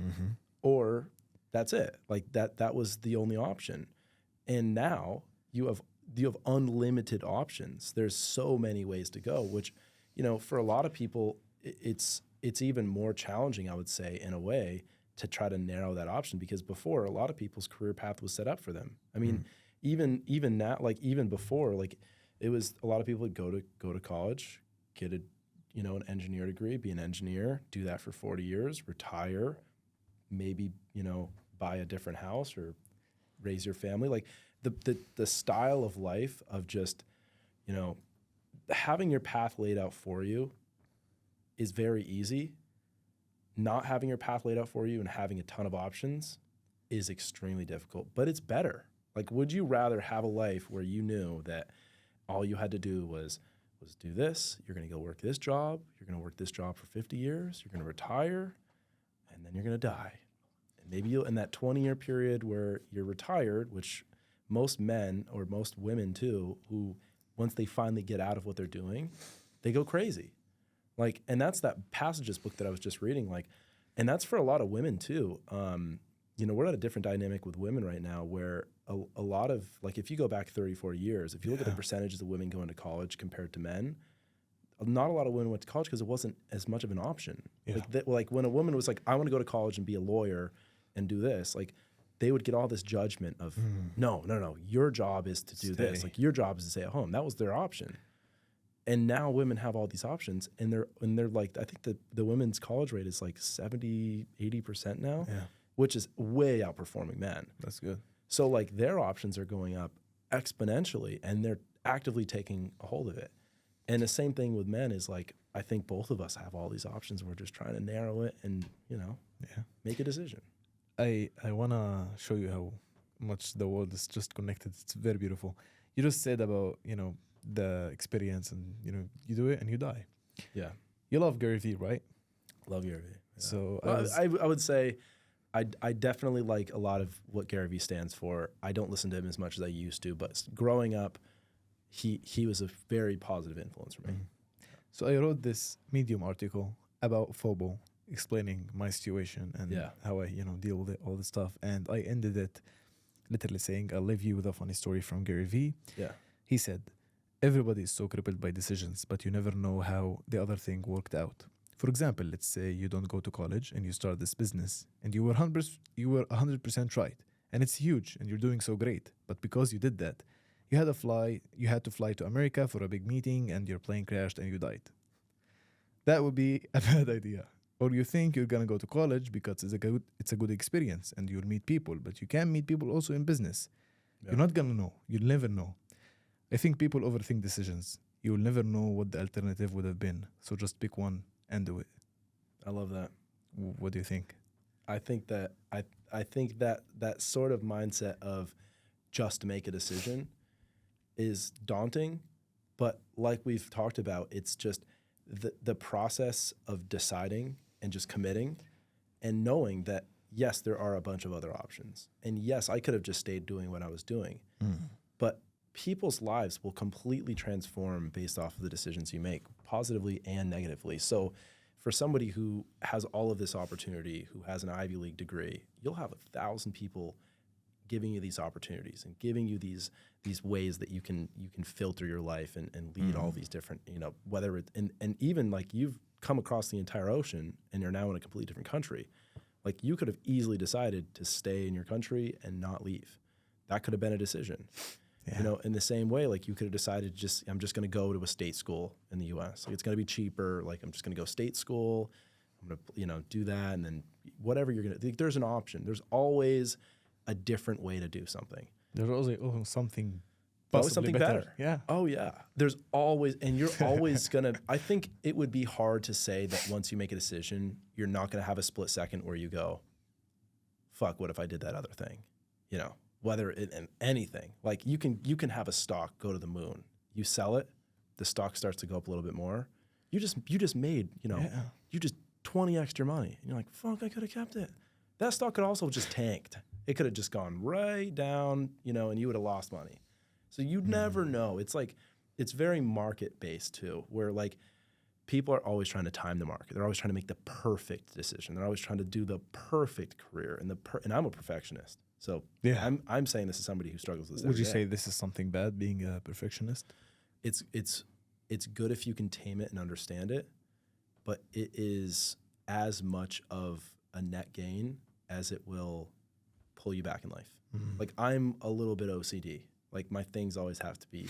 or that's it. Like that was the only option. And now you have unlimited options. There's so many ways to go, which, for a lot of people, it's even more challenging, I would say, in a way, to try to narrow that option, because before a lot of people's career path was set up for them. I mean, even now, like even before, like it was a lot of people would go to college, get a an engineer degree, be an engineer, do that for 40 years, retire, maybe buy a different house or raise your family. Like the style of life of just having your path laid out for you is very easy. Not having your path laid out for you and having a ton of options is extremely difficult, but it's better. Like, would you rather have a life where you knew that all you had to do was do this, you're going to go work this job, you're going to work this job for 50 years, you're going to retire, and then you're going to die. And maybe you'll, in that 20-year period where you're retired, which most men or most women too, who once they finally get out of what they're doing, they go crazy. Like, and that's that Passages book that I was just reading. Like, and that's for a lot of women too. We're at a different dynamic with women right now, where a lot of, like, if you go back 30, 40 years, if you look at the percentages of women going to college compared to men, not a lot of women went to college because it wasn't as much of an option. Yeah. Like when a woman was like, I want to go to college and be a lawyer and do this, like they would get all this judgment of, no, your job is to do this. Like your job is to stay at home. That was their option. And now women have all these options, and they're like, I think the women's college rate is like 70, 80% now, which is way outperforming men. That's good. So like their options are going up exponentially, and they're actively taking a hold of it. And the same thing with men is like, I think both of us have all these options. We're just trying to narrow it and, make a decision. I want to show you how much the world is just connected. It's very beautiful. You just said about, the experience and, you do it and you die. Yeah. You love Gary Vee, right? Love Gary Vee. Yeah. So I would say I definitely like a lot of what Gary Vee stands for. I don't listen to him as much as I used to, but growing up, he was a very positive influence for me. So I wrote this Medium article about FOBO, explaining my situation and how I, deal with it, all this stuff. And I ended it literally saying, I'll leave you with a funny story from Gary Vee. Yeah. He said, everybody is so crippled by decisions, but you never know how the other thing worked out. For example, let's say you don't go to college and you start this business and you were 100% right. And it's huge and you're doing so great. But because you did that, you had to fly to America for a big meeting and your plane crashed and you died. That would be a bad idea. Or you think you're going to go to college because it's a good experience and you'll meet people, but you can meet people also in business. Yeah. You're not going to know. You'll never know. I think people overthink decisions. You'll never know what the alternative would have been. So just pick one and do it. I love that. What do you think? I think that I think that sort of mindset of just make a decision is daunting, but like we've talked about, it's just the process of deciding and just committing and knowing that, yes, there are a bunch of other options. And yes, I could have just stayed doing what I was doing. But people's lives will completely transform based off of the decisions you make, positively and negatively. So for somebody who has all of this opportunity, who has an Ivy League degree, you'll have 1,000 people giving you these opportunities and giving you these ways that you can filter your life and lead all these different, whether it, and even like you've come across the entire ocean and you're now in a completely different country. Like you could have easily decided to stay in your country and not leave. That could have been a decision. Yeah. In the same way, like you could have decided I'm just going to go to a state school in the U.S. Like it's going to be cheaper. Like I'm just going to go state school. I'm going to, do that. And then whatever you're going to, there's an option. There's always a different way to do something. There's always something always something better. Yeah. Oh yeah. There's always, and you're always going to, I think it would be hard to say that once you make a decision, you're not going to have a split second where you go, fuck, what if I did that other thing? Whether it in anything, like you can have a stock go to the moon. You sell it, the stock starts to go up a little bit more. You just made, you just 20 extra money. And you're like, fuck, I could have kept it. That stock could also just tanked. It could have just gone right down, and you would have lost money. So you never know. It's like, it's very market based too, where like people are always trying to time the market. They're always trying to make the perfect decision. They're always trying to do the perfect career. And I'm a perfectionist. So yeah, I'm saying this as somebody who struggles with this. Would you say this is something bad, being a perfectionist? It's good if you can tame it and understand it, but it is as much of a net gain as it will pull you back in life. Like I'm a little bit OCD. Like my things always have to be,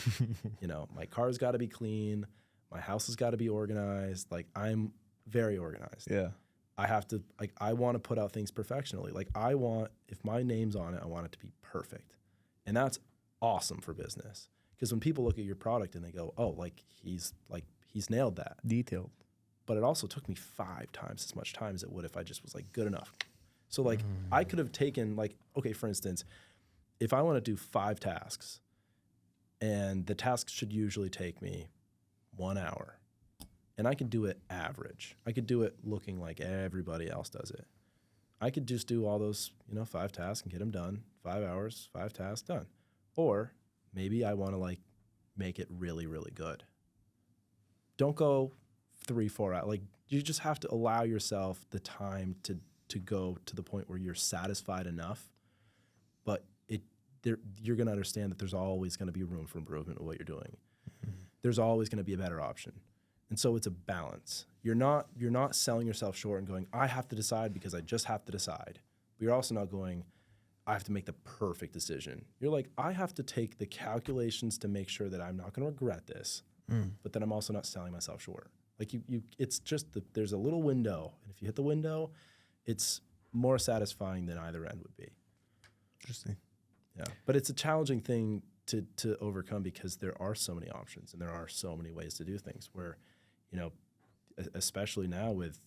my car's got to be clean, my house has got to be organized. Like I'm very organized. Yeah. I have to, like, I want to put out things perfectionally. Like if my name's on it, I want it to be perfect. And that's awesome for business. Because when people look at your product and they go, oh, he's nailed that. Detailed. But it also took me 5 times as much time as it would if I just was like good enough. So I could have taken okay, for instance, if I want to do 5 tasks and the tasks should usually take me 1 hour. And I could do it average. I could do it looking like everybody else does it. I could just do all those, 5 tasks and get them done. 5 hours, 5 tasks, done. Or maybe I want to make it really, really good. Don't go 3-4 hours. You just have to allow yourself the time to go to the point where you're satisfied enough. But you're going to understand that there's always going to be room for improvement with what you're doing. There's always going to be a better option. And so it's a balance. You're not selling yourself short and going, I have to decide because I just have to decide. But you're also not going, I have to make the perfect decision. You're like, I have to take the calculations to make sure that I'm not going to regret this, but then I'm also not selling myself short. Like it's just there's a little window, and if you hit the window, it's more satisfying than either end would be. Interesting. Yeah, but it's a challenging thing to overcome because there are so many options and there are so many ways to do things. Where, especially now with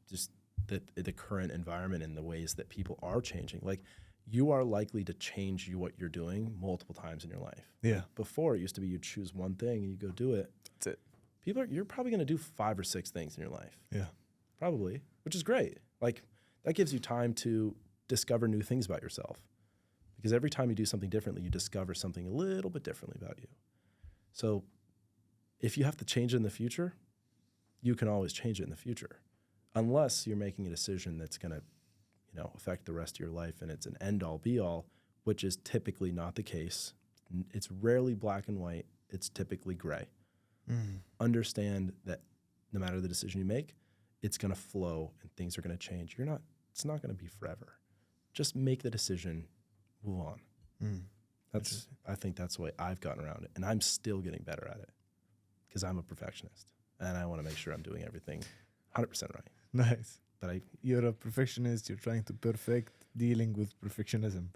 just the current environment and the ways that people are changing, like you are likely to change what you're doing multiple times in your life. Yeah. Before it used to be you'd choose one thing and you go do it. That's it. You're probably going to do 5 or 6 things in your life. Yeah. Probably, which is great. Like that gives you time to discover new things about yourself. Because every time you do something differently, you discover something a little bit differently about you. So if you have to change it in the future, you can always change it in the future. Unless you're making a decision that's going to, affect the rest of your life and it's an end-all be-all, which is typically not the case. It's rarely black and white. It's typically gray. Understand that no matter the decision you make, it's going to flow and things are going to change. It's not going to be forever. Just make the decision, move on. I think that's the way I've gotten around it. And I'm still getting better at it because I'm a perfectionist and I want to make sure I'm doing everything 100% right. Nice. But You're a perfectionist. You're trying to perfect dealing with perfectionism.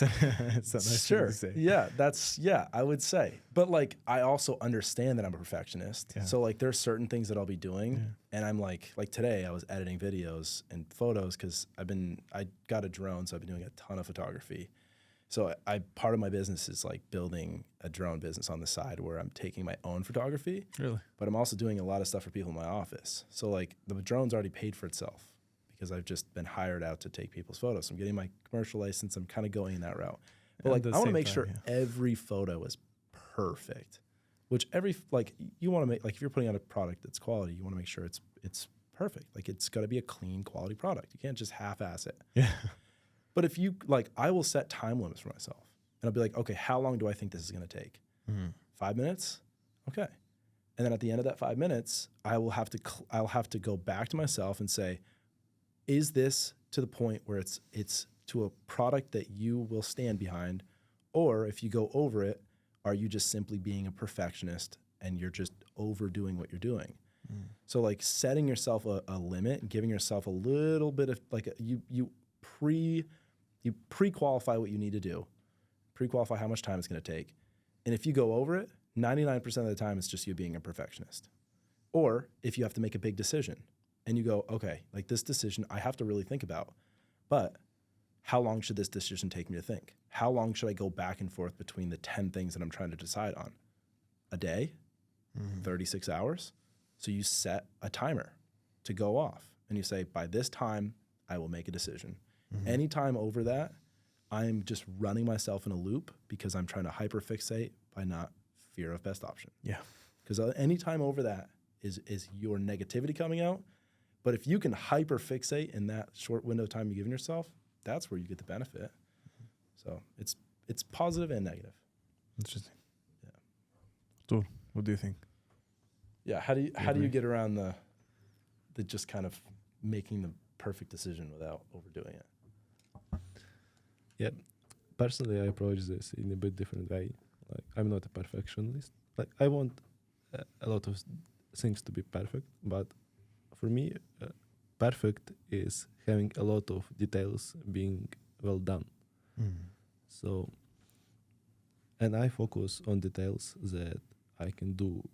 It's a nice thing to say. Yeah, I would say. But like, I also understand that I'm a perfectionist. Yeah. So like, there's certain things that I'll be doing, and I'm like today I was editing videos and photos because I got a drone, so I've been doing a ton of photography. So part of my business is like building a drone business on the side where I'm taking my own photography. Really? But I'm also doing a lot of stuff for people in my office. So like the drone's already paid for itself because I've just been hired out to take people's photos. So I'm getting my commercial license. I'm kind of going in that route. But like I want to make sure every photo is perfect. Which you want to make, like if you're putting out a product that's quality, you want to make sure it's perfect. Like it's got to be a clean quality product. You can't just half-ass it. Yeah. But if I will set time limits for myself. And I'll be like, okay, how long do I think this is going to take? 5 minutes? Okay. And then at the end of that 5 minutes, I'll have to go back to myself and say, is this to the point where it's to a product that you will stand behind? Or if you go over it, are you just simply being a perfectionist and you're just overdoing what you're doing? So like setting yourself a limit and giving yourself a little bit of like you pre-qualify what you need to do, pre-qualify how much time it's going to take. And if you go over it, 99% of the time, it's just you being a perfectionist. Or if you have to make a big decision and you go, okay, like this decision I have to really think about, but how long should this decision take me to think? How long should I go back and forth between the 10 things that I'm trying to decide on? A day? 36 hours? So you set a timer to go off and you say, by this time, I will make a decision. Anytime over that, I'm just running myself in a loop because I'm trying to hyperfixate by not fear of best option. Yeah. Because anytime over that is your negativity coming out. But if you can hyperfixate in that short window of time you're giving yourself, that's where you get the benefit. So it's positive and negative. Interesting. Yeah. Artur, what do you think? Yeah. How do you get around the just kind of making the perfect decision without overdoing it? Yeah, personally, I approach this in a bit different way. Like, I'm not a perfectionist. Like, I want a lot of things to be perfect, but for me, perfect is having a lot of details being well done. So, and I focus on details that I can do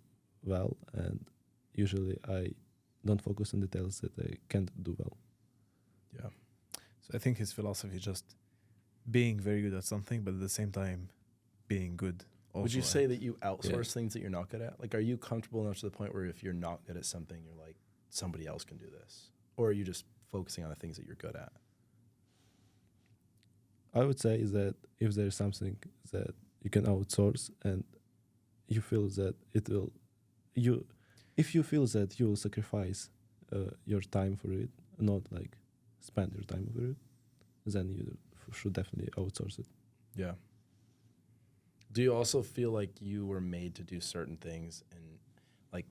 well, and usually I don't focus on details that I can't do well. Yeah. So I think his philosophy is just being very good at something, but at the same time being good also. Would you say that you outsource things that you're not good at? Like, are you comfortable enough to the point where if you're not good at something, you're like, somebody else can do this? Or are you just focusing on the things that you're good at? I would say is that if there's something that you can outsource and you feel that if you feel that you will sacrifice your time for it, not like spend your time for it, then you should definitely outsource it. Yeah. Do you also feel like you were made to do certain things? And like,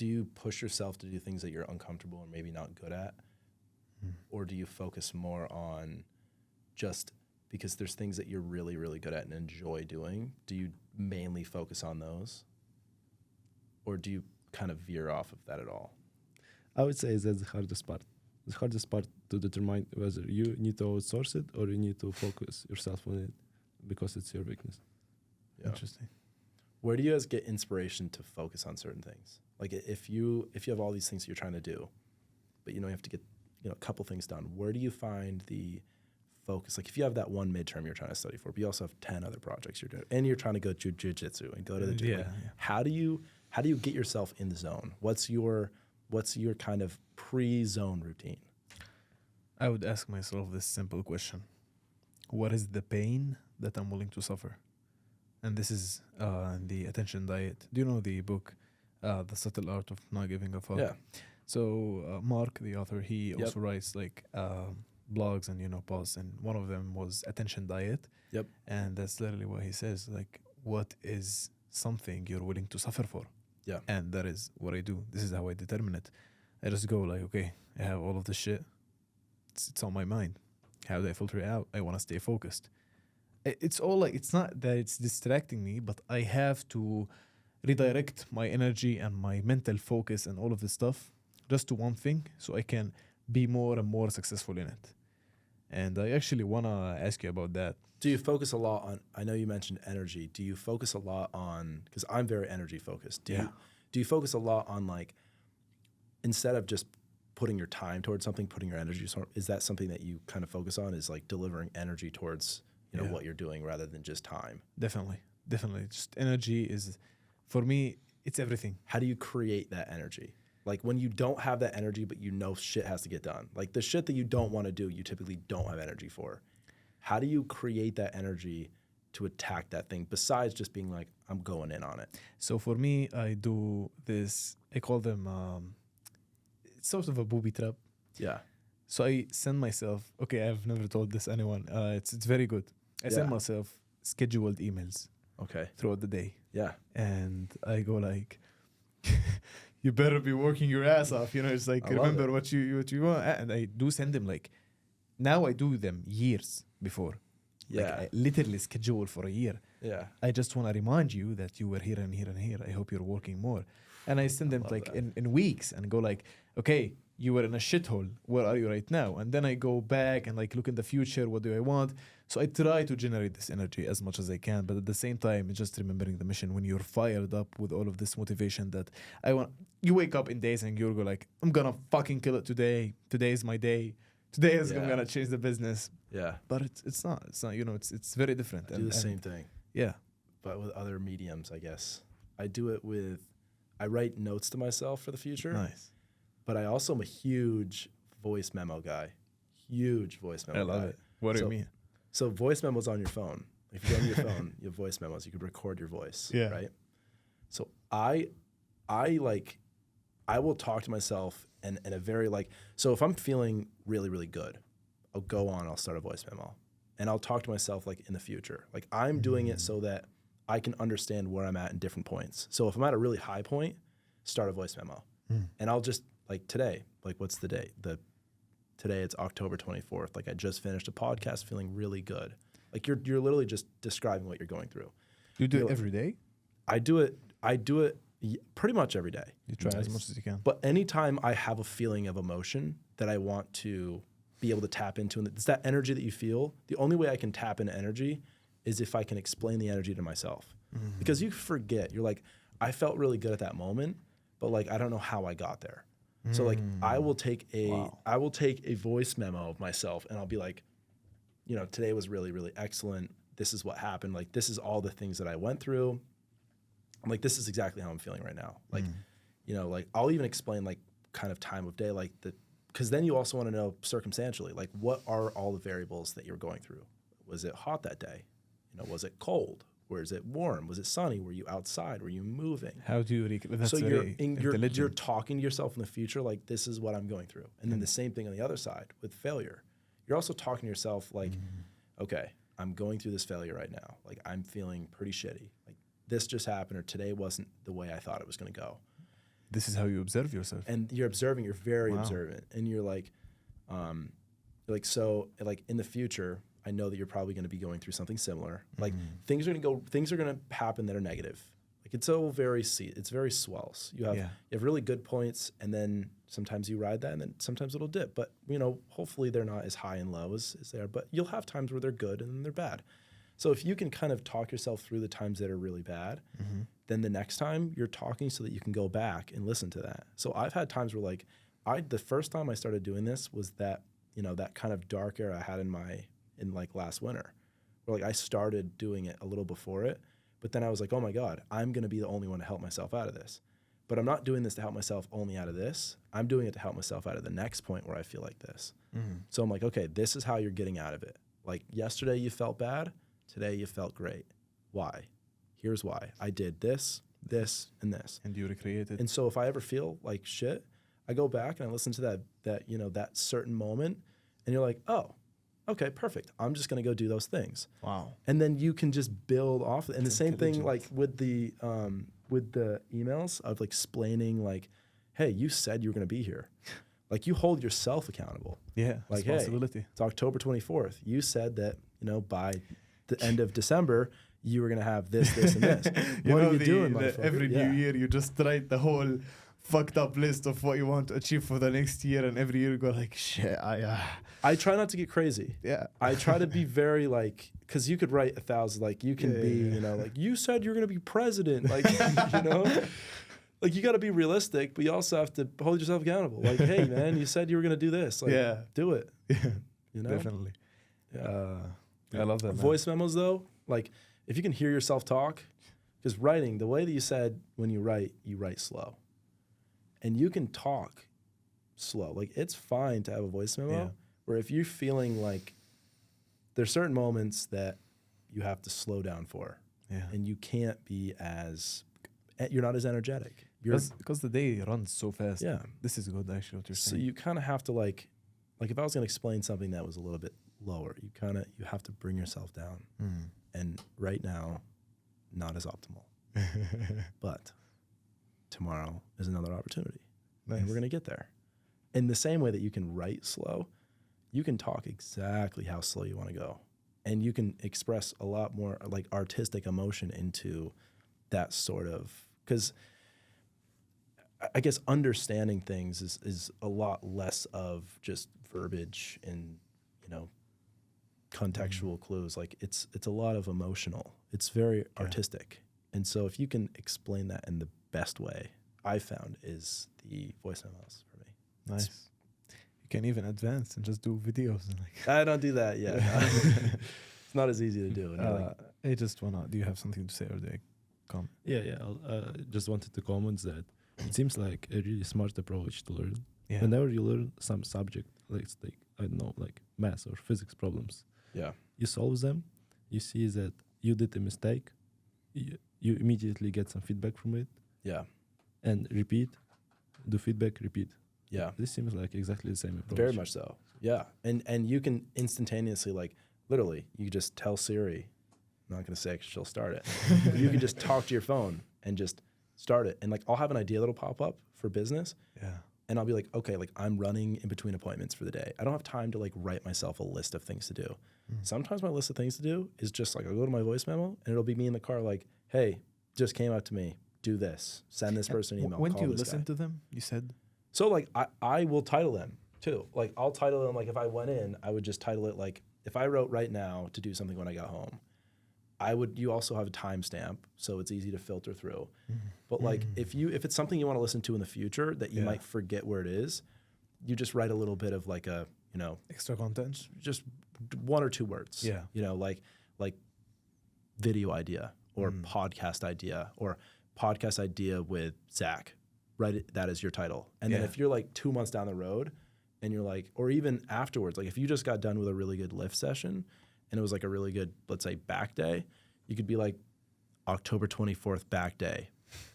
do you push yourself to do things that you're uncomfortable or maybe not good at? Or do you focus more on just because there's things that you're really, really good at and enjoy doing? Do you mainly focus on those? Or do you kind of veer off of that at all? I would say that's the hardest part. The hardest part to determine whether you need to outsource it or you need to focus yourself on it because it's your weakness. Yeah. Interesting. Where do you guys get inspiration to focus on certain things? Like if you have all these things you're trying to do, but you have to get a couple things done, where do you find the focus? Like if you have that one midterm you're trying to study for, but you also have 10 other projects you're doing, and you're trying to go to jiu-jitsu and go to the gym. Like, how do you get yourself in the zone? What's your kind of pre-zone routine? I would ask myself this simple question. What is the pain that I'm willing to suffer? And this is the attention diet. Do you know the book, The Subtle Art of Not Giving a Fuck? Yeah. So Mark, the author, he also writes like blogs and posts, and one of them was attention diet. Yep. And that's literally what he says. Like, what is something you're willing to suffer for? Yeah. And that is what I do. This is how I determine it. I just go like, okay, I have all of this shit. It's on my mind. How do I filter it out? I want to stay focused. It's all like, it's not that it's distracting me, but I have to redirect my energy and my mental focus and all of this stuff just to one thing so I can be more and more successful in it. And I actually want to ask you about that. Do you focus a lot on, I know you mentioned energy. Do you focus a lot on, because I'm very energy focused. Do you focus a lot on like, instead of just putting your time towards something, putting your energy, is that something that you kind of focus on, is like delivering energy towards what you're doing rather than just time? Definitely. Just energy is, for me, it's everything. How do you create that energy? Like when you don't have that energy, but shit has to get done. Like the shit that you don't want to do, you typically don't have energy for. How do you create that energy to attack that thing besides just being like, I'm going in on it? So for me, I do this, I call them, it's sort of a booby trap. Yeah. So I send myself, okay, I've never told this anyone. It's very good. I send myself scheduled emails. Okay. Throughout the day. Yeah. And I go like, you better be working your ass off. It's like, remember what you want. And I do send them like, now I do them years before. Yeah. Like I literally schedule for a year. Yeah. I just want to remind you that you were here and here and here. I hope you're working more. And I send them like in weeks and go like, okay, you were in a shithole. Where are you right now? And then I go back and like look in the future. What do I want? So I try to generate this energy as much as I can. But at the same time, just remembering the mission when you're fired up with all of this motivation that I want. You wake up in days and you go like, I'm going to fucking kill it today. Today is my day. Today is I'm going to change the business. Yeah. But it's not, it's very different. I do the same thing. Yeah. But with other mediums, I guess. I write notes to myself for the future. Nice. But I also am a huge voice memo guy. Huge voice memo guy. I love it. What do you mean? So voice memos on your phone. If you go on your phone, you have voice memos. You could record your voice. Yeah. Right? So I will talk to myself in a very so if I'm feeling really, really good, I'll start a voice memo. And I'll talk to myself like in the future. Like I'm doing it so that I can understand where I'm at in different points. So if I'm at a really high point, start a voice memo. And I'll just like today, like what's the date? Today it's October 24th. Like I just finished a podcast feeling really good. Like you're literally just describing what you're going through. You do it every day? I do it pretty much every day. You try as much as you can. But anytime I have a feeling of emotion that I want to be able to tap into, and it's that energy that you feel, the only way I can tap into energy is if I can explain the energy to myself. Because you forget. You're like, I felt really good at that moment, but like I don't know how I got there. So like I will take a voice memo of myself and I'll be like, today was really, really excellent. This is what happened. Like this is all the things that I went through. I'm like, this is exactly how I'm feeling right now. Like, like I'll even explain like kind of time of day, like because then you also want to know circumstantially, like what are all the variables that you're going through? Was it hot that day? Was it cold? Was it warm? Was it sunny? Were you outside? Were you moving? How do you so you're talking to yourself in the future like this is what I'm going through. And then the same thing on the other side with failure. You're also talking to yourself like, okay, I'm going through this failure right now. Like I'm feeling pretty shitty. Like this just happened or today wasn't the way I thought it was going to go. This is how you observe yourself. And you're observing, you're very Wow. observant, and you're like, so like in the future, I know that you're probably going to be going through something similar. Like things are going to happen that are negative. Like it's all it's very swells. You have really good points, and then sometimes you ride that, and then sometimes it'll dip. But hopefully they're not as high and low as they are. But you'll have times where they're good and then they're bad. So if you can kind of talk yourself through the times that are really bad, then the next time you're talking so that you can go back and listen to that. So I've had times where like the first time I started doing this was that, that kind of dark era I had in like last winter, where like I started doing it a little before it, but then I was like, oh my God, I'm going to be the only one to help myself out of this. But I'm not doing this to help myself only out of this. I'm doing it to help myself out of the next point where I feel like this. So I'm like, okay, this is how you're getting out of it. Like yesterday you felt bad. Today you felt great. Why? Here's why. I did this, this, and this. And you recreated. And so if I ever feel like shit, I go back and I listen to that certain moment, and you're like, oh, okay, perfect. I'm just gonna go do those things. Wow. And then you can just build off. And the same thing like with the emails of like explaining like, hey, you said you were gonna be here. Like you hold yourself accountable. Yeah. Like, responsibility. hey, it's October 24th. You said that, by the end of December, you were going to have this, this, and this. What are you doing, motherfucker? Every new year, you just write the whole fucked up list of what you want to achieve for the next year, and every year you go like, shit, I try not to get crazy. Yeah. I try to be very like, because you could write 1,000, like you can be, like you said you're going to be president, like, like you got to be realistic, but you also have to hold yourself accountable. Like, hey, man, you said you were going to do this. Like, do it. Yeah, definitely. Yeah. I love that, man. Voice memos, though, like if you can hear yourself talk, because writing, the way that you said when you write slow. And you can talk slow. Like it's fine to have a voice memo where if you're feeling like there's certain moments that you have to slow down for. Yeah. And you can't be you're not as energetic. Because the day runs so fast. Yeah. This is good, actually, what you're saying. So you kind of have to like if I was going to explain something that was a little bit lower, you have to bring yourself down. And right now, not as optimal. But tomorrow is another opportunity. Nice. And we're going to get there. In the same way that you can write slow, you can talk exactly how slow you want to go. And you can express a lot more like artistic emotion into that sort of, because I guess understanding things is a lot less of just verbiage and, contextual clues. Like it's a lot of emotional. It's very artistic. And so if you can explain that in the best way, I found is the voice memos for me. Nice. You can even advance and just do videos. And I don't do that yet. It's not as easy to do. I just wanna. Do you have something to say, or do I comment? Yeah. I just wanted to comment that it seems like a really smart approach to learn. Yeah. Whenever you learn some subject, like I don't know, like math or physics problems, you solve them. You see that you did a mistake. You immediately get some feedback from it. Yeah. And repeat, do feedback, repeat. Yeah. This seems like exactly the same approach. Very much so. Yeah. And you can instantaneously, like, literally, you just tell Siri, I'm not going to say because she'll start it. You can just talk to your phone and just start it. And, like, I'll have an idea that'll pop up for business. Yeah. And I'll be like, okay, like, I'm running in between appointments for the day. I don't have time to, like, write myself a list of things to do. Sometimes my list of things to do is just, like, I'll go to my voice memo, and it'll be me in the car, like, hey, just came up to me. Do this. Send this person an email. When do you listen to them? You said? So, like, I will title them, too. Like, I'll title them, like, if I went in, I would just title it, like, if I wrote right now to do something when I got home, you also have a timestamp, so it's easy to filter through. But, like, if it's something you want to listen to in the future that you might forget where it is, you just write a little bit of, like, a, extra content? Just 1 or 2 words. Yeah. Like video idea or podcast idea or podcast idea with Zach. Write that as your title. And then if you're like 2 months down the road and you're like, or even afterwards, like if you just got done with a really good lift session and it was like a really good, let's say, back day, you could be like October 24th back day.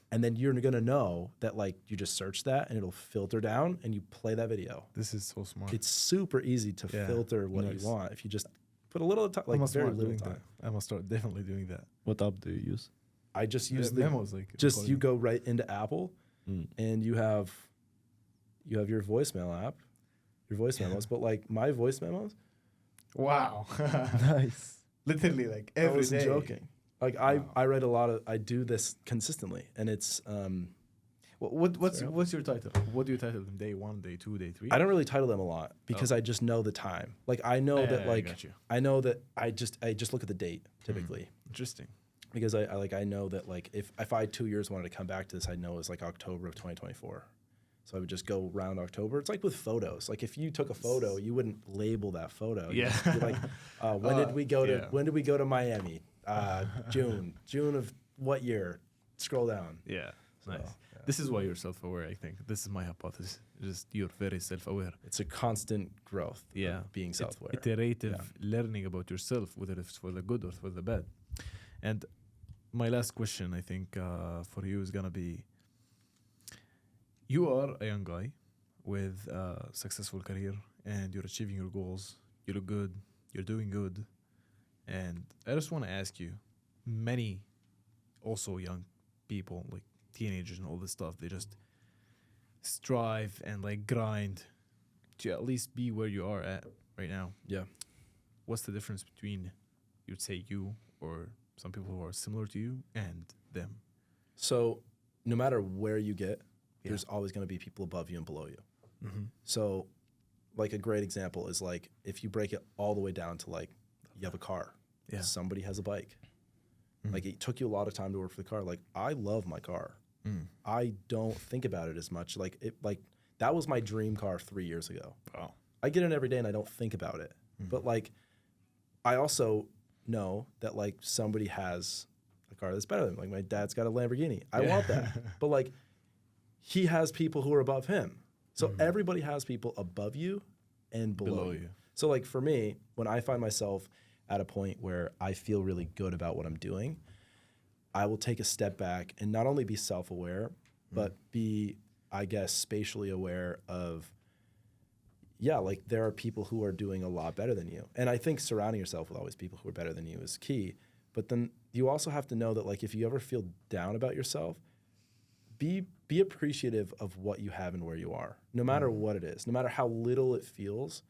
And then you're going to know that like you just search that and it'll filter down and you play that video. This is so smart. It's super easy to filter what you want if you just put a little time, like very little time. I must start definitely doing that. What app do you use? I just use memos. Like just you go right into Apple and you have your voicemail app, your voice memos, but like my voice memos, Wow. Nice. Literally, like I every wasn't day. joking. Like I write a lot of, I do this consistently, and it's What's your title? What do you title them? Day 1, day 2, day 3? I don't really title them a lot because I just know the time. Like I know that I like got you. I know that I just look at the date typically. Interesting. Because I know that like if I 2 years wanted to come back to this, I know it was like October of 2024. So I would just go around October. It's like with photos. Like if you took a photo, you wouldn't label that photo. Yeah. You'd be like, when did we go to Miami? June of what year? Scroll down. Yeah. So, Nice. yeah. This is why you're self-aware, I think. This is my hypothesis. Just you're very self-aware. It's a constant growth. Yeah. Of being self-aware. It's iterative learning about yourself, whether it's for the good or for the bad. And my last question, I think, for you is going to be, you are a young guy with a successful career and you're achieving your goals. You look good. You're doing good. And I just want to ask you, many also young people, like teenagers and all this stuff, they just strive and like grind to at least be where you are at right now. Yeah. What's the difference between, you'd say, you or some people who are similar to you and them? So no matter where you get, there's always going to be people above you and below you. Mm-hmm. So like a great example is like if you break it all the way down to like you have a car, somebody has a bike. Like it took you a lot of time to work for the car. Like I love my car. I don't think about it as much. Like that was my dream car 3 years ago. Wow. I get in every day and I don't think about it. But like I also know that like somebody has a car that's better than me. Like my dad's got a Lamborghini. I want that. But like he has people who are above him. So everybody has people above you and below you. So like for me, when I find myself at a point where I feel really good about what I'm doing, I will take a step back and not only be self-aware, but be, I guess, spatially aware of, like there are people who are doing a lot better than you. And I think surrounding yourself with always people who are better than you is key. But then you also have to know that like if you ever feel down about yourself, be appreciative of what you have and where you are, no matter what it is, no matter how little it feels.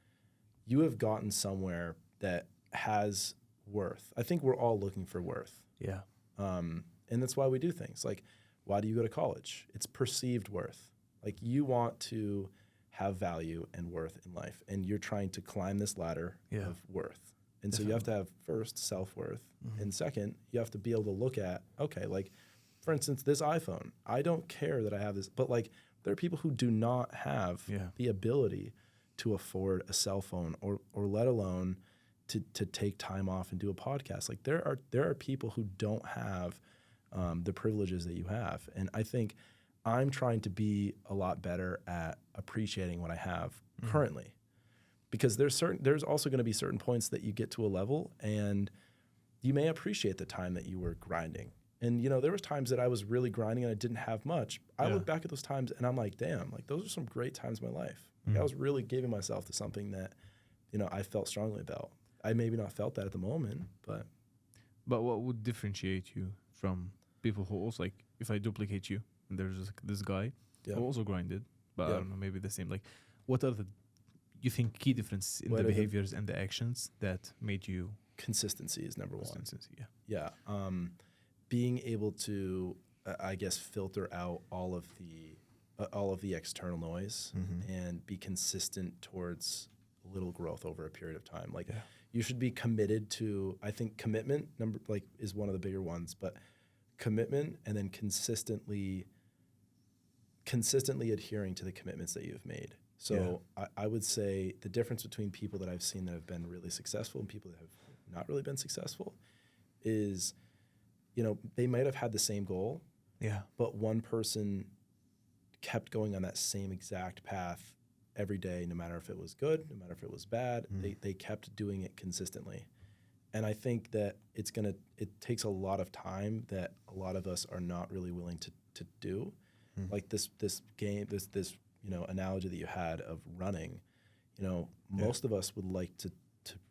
You have gotten somewhere that has worth. I think we're all looking for worth. Yeah. And that's why we do things. Like, why do you go to college? It's perceived worth. Like you want to have value and worth in life, and you're trying to climb this ladder of worth. And so you have to have first self-worth, and second, you have to be able to look at, okay, like for instance, this iPhone, I don't care that I have this, but like there are people who do not have the ability to afford a cell phone or let alone to take time off and do a podcast. Like there are people who don't have the privileges that you have. And I think I'm trying to be a lot better at appreciating what I have currently, because there's also going to be certain points that you get to a level and you may appreciate the time that you were grinding. And, you know, there was times that I was really grinding and I didn't have much. I look back at those times and I'm like, damn, like those are some great times in my life. Like I was really giving myself to something that, you know, I felt strongly about. I maybe not felt that at the moment, but. But what would differentiate you from people who also, like, if I duplicate you, and there's like this guy who also grinded, but I don't know, maybe the same. Like, what are you think, key difference in the behaviors and the actions that made you? Consistency is number one. Consistency, Yeah. Being able to, I guess, filter out all of the external noise and be consistent towards little growth over a period of time. Like you should be committed to, I think commitment is one of the bigger ones, but commitment and then consistently adhering to the commitments that you've made. So I would say the difference between people that I've seen that have been really successful and people that have not really been successful is, you know, they might have had the same goal, but one person kept going on that same exact path every day, no matter if it was good, no matter if it was bad. They kept doing it consistently. And I think that it takes a lot of time that a lot of us are not really willing to do. Like this game, this you know, analogy that you had of running, you know, most of us would like to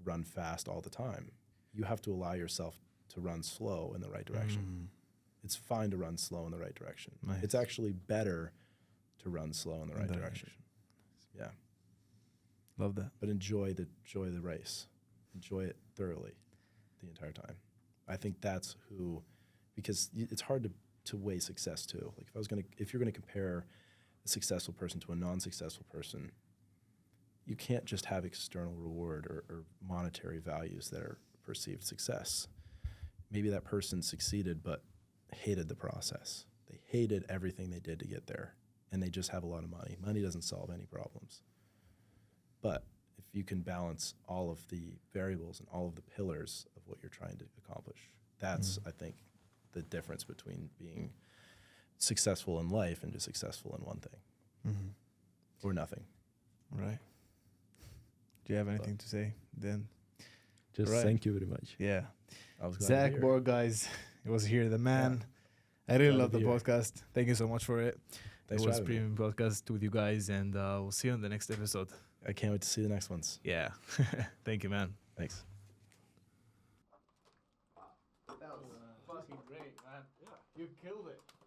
run fast all the time. You have to allow yourself to run slow in the right direction. it's fine to run slow in the right direction. Nice. It's actually better to run slow in the right direction. Yeah. Love that. But enjoy the race. Enjoy it thoroughly the entire time. I think that's because it's hard to weigh success too. Like if you're gonna compare a successful person to a non-successful person, you can't just have external reward or monetary values that are perceived success. Maybe that person succeeded but hated the process. They hated everything they did to get there, and they just have a lot of money. Money doesn't solve any problems. But if you can balance all of the variables and all of the pillars of what you're trying to accomplish, that's, I think, the difference between being successful in life and just successful in one thing or nothing. Right. Do you have anything to say then? Just Right. thank you very much. Yeah. I was glad Zach to be here. Bourque, guys, he was here, the man. I really Glad love to the be here. podcast. Thank you so much for it. Thanks It for was having me. premium podcast with you guys, and we'll see you on the next episode. I can't wait to see the next ones. Yeah. Thank you, man. Thanks. That was fucking great, man. Yeah. You killed it.